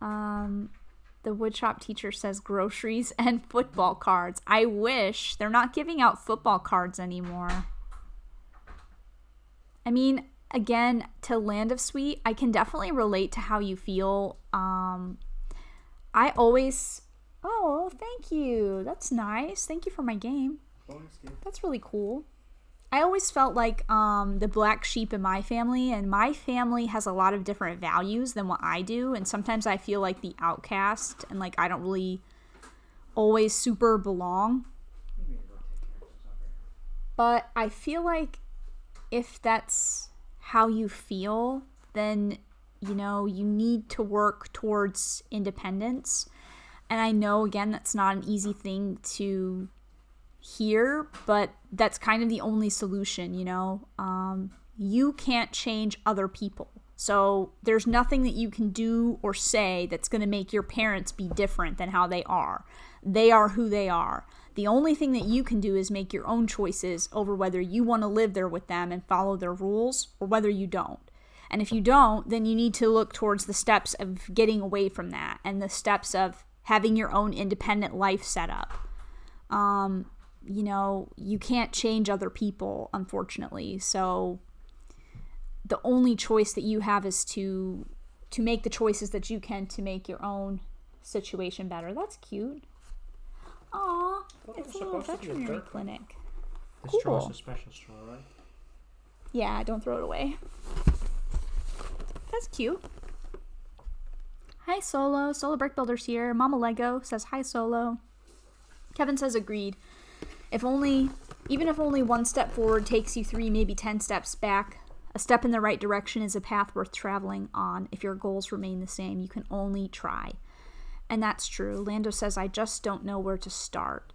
The woodshop teacher says groceries and football cards. I wish. They're not giving out football cards anymore. I mean, again, to Land of Sweet, I can definitely relate to how you feel. I always... Oh, thank you. That's nice. Thank you for my game. That's really cool. I always felt like the black sheep in my family, and my family has a lot of different values than what I do, and sometimes I feel like the outcast, and like I don't really always super belong. But I feel like if that's how you feel, then you know, you need to work towards independence. And I know, again, that's not an easy thing to hear, but that's kind of the only solution, you know. You can't change other people. So there's nothing that you can do or say that's going to make your parents be different than how they are. They are who they are. The only thing that you can do is make your own choices over whether you want to live there with them and follow their rules or whether you don't. And if you don't, then you need to look towards the steps of getting away from that and the steps of having your own independent life set up. You know, you can't change other people, unfortunately. So the only choice that you have is to make the choices that you can to make your own situation better. That's cute. Aw, it's a little veterinary clinic. This straw is a special straw, right? Yeah, don't throw it away. That's cute. Hi, Solo. Solo Brick Builder's here. Mama Lego says hi, Solo. Kevin says agreed. Even if only one step forward takes you 3, maybe 10 steps back, a step in the right direction is a path worth traveling on. If your goals remain the same, you can only try. And that's true. Lando says, I just don't know where to start.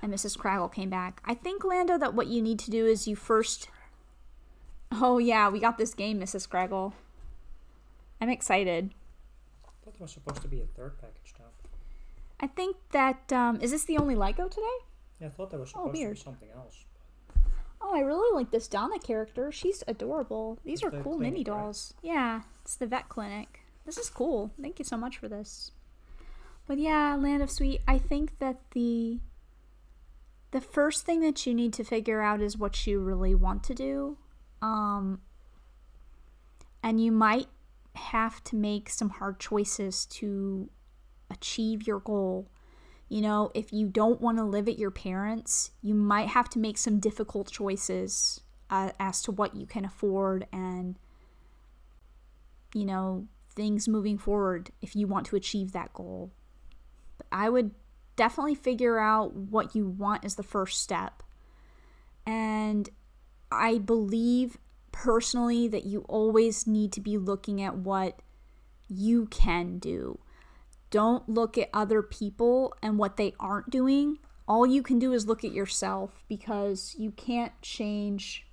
And Mrs. Craggle came back. I think, Lando, that what you need to do is you first... Oh, yeah, we got this game, Mrs. Craggle. I'm excited. I thought there was supposed to be a third package, though. I think that... is this the only Lego today? Yeah, I thought there was supposed to be something else. Oh, I really like this Donna character. She's adorable. These are cool mini dolls. Right? Yeah, it's the vet clinic. This is cool. Thank you so much for this. But yeah, Land of Sweet, I think that the first thing that you need to figure out is what you really want to do. And you might have to make some hard choices to achieve your goal. You know, if you don't want to live at your parents', you might have to make some difficult choices as to what you can afford and, you know, things moving forward if you want to achieve that goal. But I would definitely figure out what you want as the first step. And I believe personally that you always need to be looking at what you can do. Don't look at other people and what they aren't doing. All you can do is look at yourself, because you can't change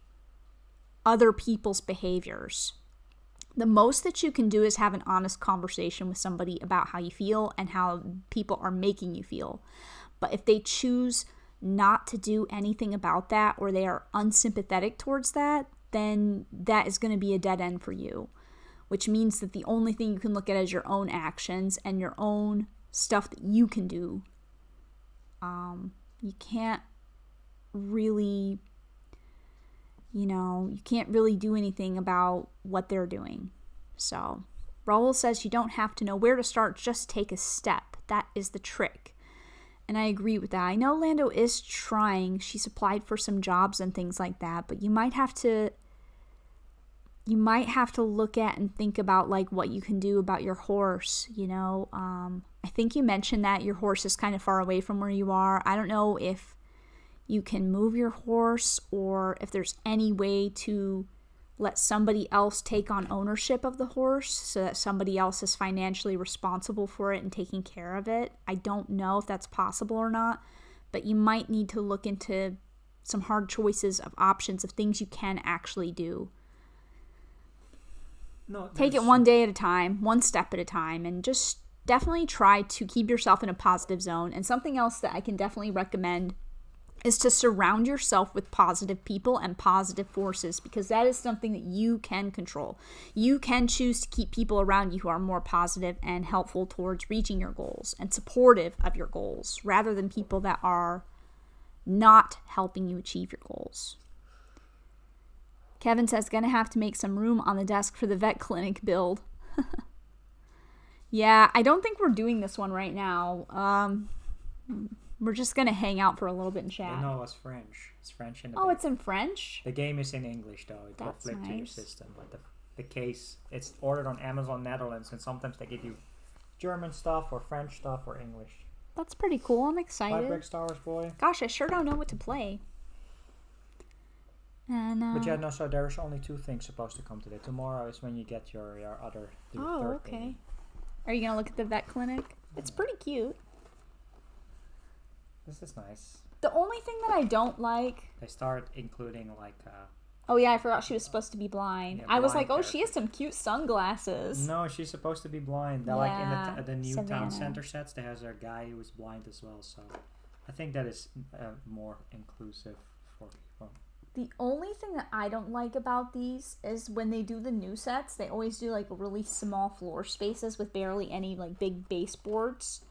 other people's behaviors. The most that you can do is have an honest conversation with somebody about how you feel and how people are making you feel. But if they choose not to do anything about that, or they are unsympathetic towards that, then that is going to be a dead end for you. Which means that the only thing you can look at is your own actions and your own stuff that you can do. You can't really, you can't really do anything about what they're doing. So, Raul says you don't have to know where to start, just take a step. That is the trick. And I agree with that. I know Lando is trying. She's applied for some jobs and things like that, but you might have to look at and think about like what you can do about your horse, I think you mentioned that your horse is kind of far away from where you are. I don't know if you can move your horse or if there's any way to let somebody else take on ownership of the horse so that somebody else is financially responsible for it and taking care of it. I don't know if that's possible or not, but you might need to look into some hard choices of options of things you can actually do. Take it one day at a time, one step at a time, and just definitely try to keep yourself in a positive zone. And something else that I can definitely recommend is to surround yourself with positive people and positive forces, because that is something that you can control. You can choose to keep people around you who are more positive and helpful towards reaching your goals and supportive of your goals, rather than people that are not helping you achieve your goals. Kevin says, gonna have to make some room on the desk for the vet clinic build. Yeah, I don't think we're doing this one right now. We're just gonna hang out for a little bit and chat. No, it's French. It's French in the back. It's in French? The game is in English, though. It will flip to your system. But the case, it's ordered on Amazon Netherlands, and sometimes they give you German stuff or French stuff or English. That's pretty cool. I'm excited. 5 brick Star Wars, boy. Gosh, I sure don't know what to play. And But yeah, no, so there's only 2 things supposed to come today. Tomorrow is when you get your third okay. thing. Are you gonna look at the vet clinic? It's pretty cute. This is nice. The only thing that I don't like. They start including like. Oh yeah, I forgot she was supposed to be blind. Yeah, I was like, blind oh, she has some cute sunglasses. No, she's supposed to be blind. They're Yeah, like in the new Savannah. town center sets. There's a guy who is blind as well. So, I think that is more inclusive for people. The only thing that I don't like about these is when they do the new sets, they always do like really small floor spaces with barely any like big baseboards.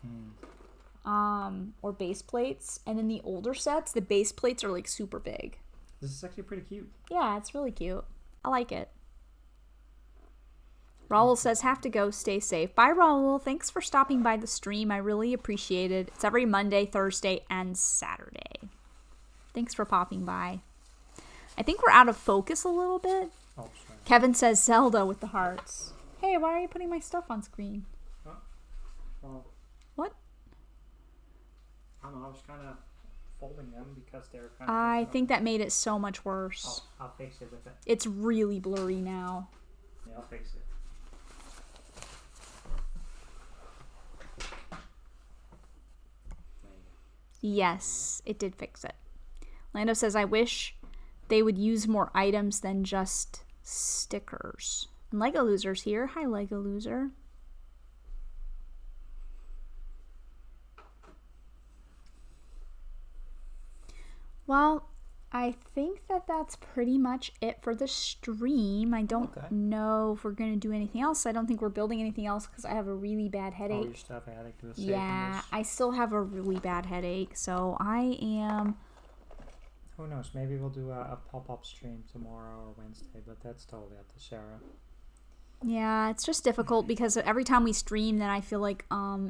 Or base plates. And then the older sets, the base plates are like super big. This is actually pretty cute. Yeah, it's really cute. I like it. Raul says, have to go, stay safe. Bye, Raul. Thanks for stopping by the stream. I really appreciate it. It's every Monday, Thursday, and Saturday. Thanks for popping by. I think we're out of focus a little bit. Oh, sorry. Kevin says Zelda with the hearts. Hey, why are you putting my stuff on screen? Well, What? I don't know. I was kind of folding them because they're kind of. I think that made it so much worse. I'll fix it with it. It's really blurry now. Yeah, I'll fix it. Yes, it did fix it. Lando says, I wish they would use more items than just stickers. And Lego Loser's here. Hi, Lego Loser. Well, I think that that's pretty much it for the stream. I don't know if we're going to do anything else. I don't think we're building anything else because I have a really bad headache. Oh, you still have a headache? Yeah, I still have a really bad headache. So I am... Who knows? Maybe we'll do a pop-up stream tomorrow or Wednesday, but that's totally up to Sarah. Yeah, it's just difficult because every time we stream, then I feel like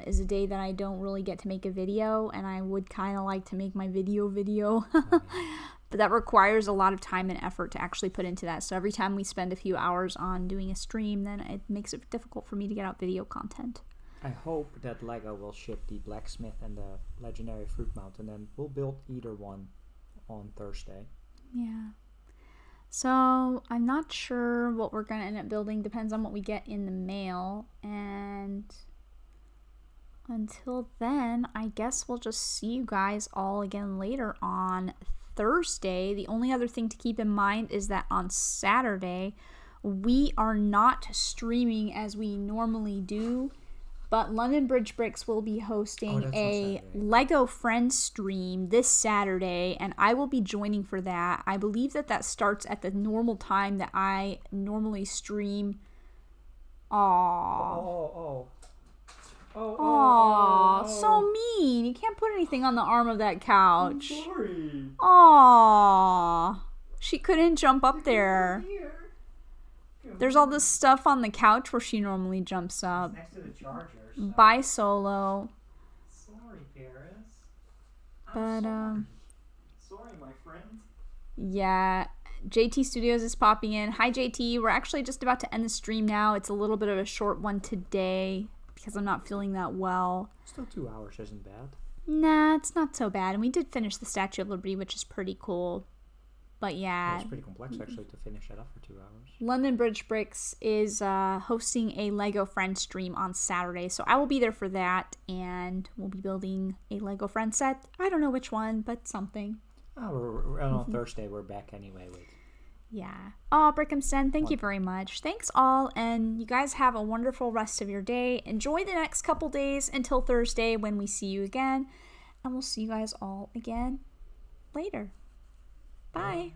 is a day that I don't really get to make a video, and I would kind of like to make my video. But that requires a lot of time and effort to actually put into that. So every time we spend a few hours on doing a stream, then it makes it difficult for me to get out video content. I hope that Lego will ship the blacksmith and the legendary fruit mountain, and we'll build either one on Thursday. Yeah. So I'm not sure what we're going to end up building. Depends on what we get in the mail. And until then, I guess we'll just see you guys all again later on Thursday. The only other thing to keep in mind is that on Saturday, we are not streaming as we normally do. But London Bridge Bricks will be hosting a Lego Friends stream this Saturday, and I will be joining for that. I believe that starts at the normal time that I normally stream. Aww. Aww, so mean. You can't put anything on the arm of that couch. I'm sorry. Aww. She couldn't jump up there. There's all this stuff on the couch where she normally jumps up. It's next to the charger. So. Bye, Solo. Sorry, Paris. But, Sorry, my friend. Yeah. JT Studios is popping in. Hi, JT. We're actually just about to end the stream now. It's a little bit of a short one today because I'm not feeling that well. Still 2 hours isn't bad. Nah, it's not so bad. And we did finish the Statue of Liberty, which is pretty cool. But yeah. It's pretty complex, actually, to finish that up for 2 hours. London Bridge Bricks is hosting a Lego Friends stream on Saturday. So I will be there for that. And we'll be building a Lego Friends set. I don't know which one, but something. On Thursday, we're back anyway with... Yeah. Oh, Brickhamston, thank you very much. Thanks all, and you guys have a wonderful rest of your day. Enjoy the next couple days until Thursday when we see you again. And we'll see you guys all again later. Bye.